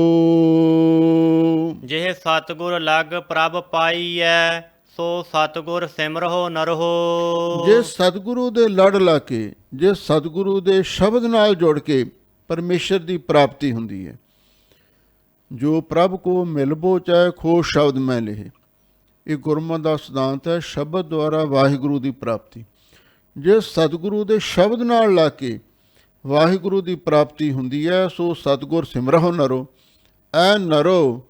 ਜਿਹ ਸਤਿਗੁਰ ਲਗ ਪ੍ਰਭ ਪਾਈਐ ਸੋ ਸਤਿਗੁਰ ਸਿਮਰਹੁ ਨਰਹੁ। ਜੇ ਸਤਿਗੁਰੂ ਦੇ ਲੜ ਲਾ ਕੇ, ਜੇ ਸਤਿਗੁਰੂ ਦੇ ਸ਼ਬਦ ਨਾਲ ਜੁੜ ਕੇ ਪਰਮੇਸ਼ਰ ਦੀ ਪ੍ਰਾਪਤੀ ਹੁੰਦੀ ਹੈ। ਜੋ ਪ੍ਰਭ ਕੋ ਮਿਲਬੋ ਚਾਹੇ ਖੋ ਸ਼ਬਦ ਮੈਂ ਲਿਹੇ, ਇਹ ਗੁਰਮਤਿ ਦਾ ਸਿਧਾਂਤ ਹੈ। ਸ਼ਬਦ ਦੁਆਰਾ ਵਾਹਿਗੁਰੂ ਦੀ ਪ੍ਰਾਪਤੀ। ਜੇ ਸਤਿਗੁਰੂ ਦੇ ਸ਼ਬਦ ਨਾਲ ਲਾ ਕੇ ਵਾਹਿਗੁਰੂ ਦੀ ਪ੍ਰਾਪਤੀ ਹੁੰਦੀ ਹੈ, ਸੋ ਸਤਿਗੁਰ ਸਿਮਰਹੁ ਨਰੋ। ਐ ਨਰੋ,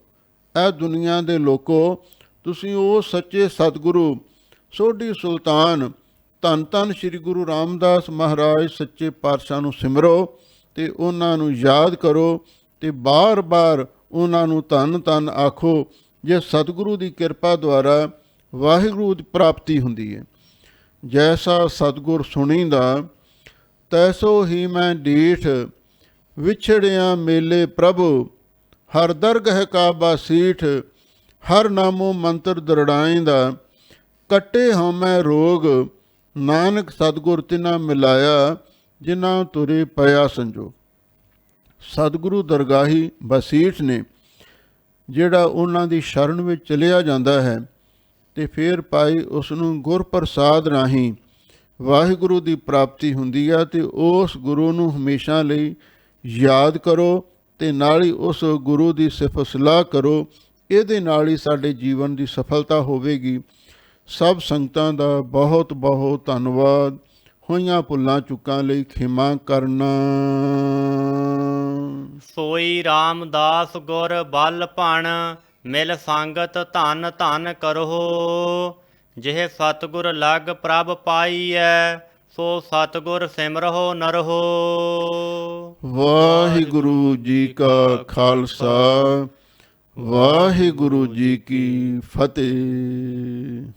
ਐ ਦੁਨੀਆ ਦੇ ਲੋਕੋ, ਤੁਸੀਂ ਉਹ ਸੱਚੇ ਸਤਿਗੁਰੂ ਸੋਢੀ ਸੁਲਤਾਨ ਧੰਨ ਧੰਨ ਸ੍ਰੀ ਗੁਰੂ ਰਾਮਦਾਸ ਮਹਾਰਾਜ ਸੱਚੇ ਪਾਤਸ਼ਾਹ ਨੂੰ ਸਿਮਰੋ ਤੇ ਉਹਨਾਂ ਨੂੰ ਯਾਦ ਕਰੋ ਤੇ ਬਾਰ-ਬਾਰ ਉਹਨਾਂ ਨੂੰ ਧੰਨ ਧੰਨ ਆਖੋ। ਜੇ ਸਤਿਗੁਰੂ ਦੀ ਕਿਰਪਾ ਦੁਆਰਾ ਵਾਹਿਗੁਰੂ ਦੀ ਪ੍ਰਾਪਤੀ ਹੁੰਦੀ ਹੈ। ਜੈਸਾ ਸਤਿਗੁਰ ਸੁਣੀਂਦਾ ਤੈਸੋ ਹੀ ਮੈਂ ਡੀਠ, ਵਿਛੜਿਆ ਮੇਲੇ ਪ੍ਰਭੂ ਹਰ ਦਰਗਹਿ ਕਾਬਾ ਸੀਠ। ਹਰ ਨਾਮੋ ਮੰਤਰ ਦਰੜਾਈਂਦਾ ਕੱਟੇ ਹਉਮੈ ਰੋਗ, ਨਾਨਕ ਸਤਿਗੁਰ ਤਿਨਾ ਮਿਲਾਇਆ ਜਿਨ੍ਹਾਂ ਤੁਰੇ ਪਿਆ ਸੰਜੋਗ। ਸਤਿਗੁਰੂ ਦਰਗਾਹੀ ਬਸੀਠ ਨੇ, ਜਿਹੜਾ ਉਹਨਾਂ ਦੀ ਸ਼ਰਨ ਵਿੱਚ ਚਲਿਆ ਜਾਂਦਾ ਹੈ ਤੇ ਫਿਰ ਭਾਈ ਉਸ ਨੂੰ ਗੁਰ ਪ੍ਰਸਾਦ ਰਾਹੀਂ ਵਾਹਿਗੁਰੂ ਦੀ ਪ੍ਰਾਪਤੀ ਹੁੰਦੀ ਹੈ। ਤੇ ਉਸ ਗੁਰੂ ਨੂੰ ਹਮੇਸ਼ਾ ਲਈ ਯਾਦ ਕਰੋ ਤੇ ਨਾਲ ਹੀ ਉਸ ਗੁਰੂ ਦੀ ਸਿਫਤ ਸਲਾਹ ਕਰੋ। ਇਹਦੇ ਨਾਲ ਹੀ ਸਾਡੇ ਜੀਵਨ ਦੀ ਸਫਲਤਾ ਹੋਵੇਗੀ। ਸਭ ਸੰਗਤਾਂ ਦਾ ਬਹੁਤ ਬਹੁਤ ਧੰਨਵਾਦ। ਹੋਈਆਂ ਭੁੱਲਾਂ ਚੁੱਕਾਂ ਲਈ ਖਿਮਾ ਕਰਨਾ। ਸੋਈ ਰਾਮਦਾਸ ਗੁਰ ਬਲ ਭਣ ਮਿਲ ਸੰਗਤ ਧਨ ਧਨ ਕਰੋ। ਜਿਹ ਸਤਿਗੁਰ ਲਗ ਪ੍ਰਭ ਪਾਈਐ ਸੋ ਸਤਿਗੁਰ ਸਿਮਰਹੁ ਨਰਹੁ। ਵਾਹਿਗੁਰੂ ਜੀ ਕਾ ਖਾਲਸਾ, ਵਾਹਿਗੁਰੂ ਜੀ ਕੀ ਫਤਿਹ।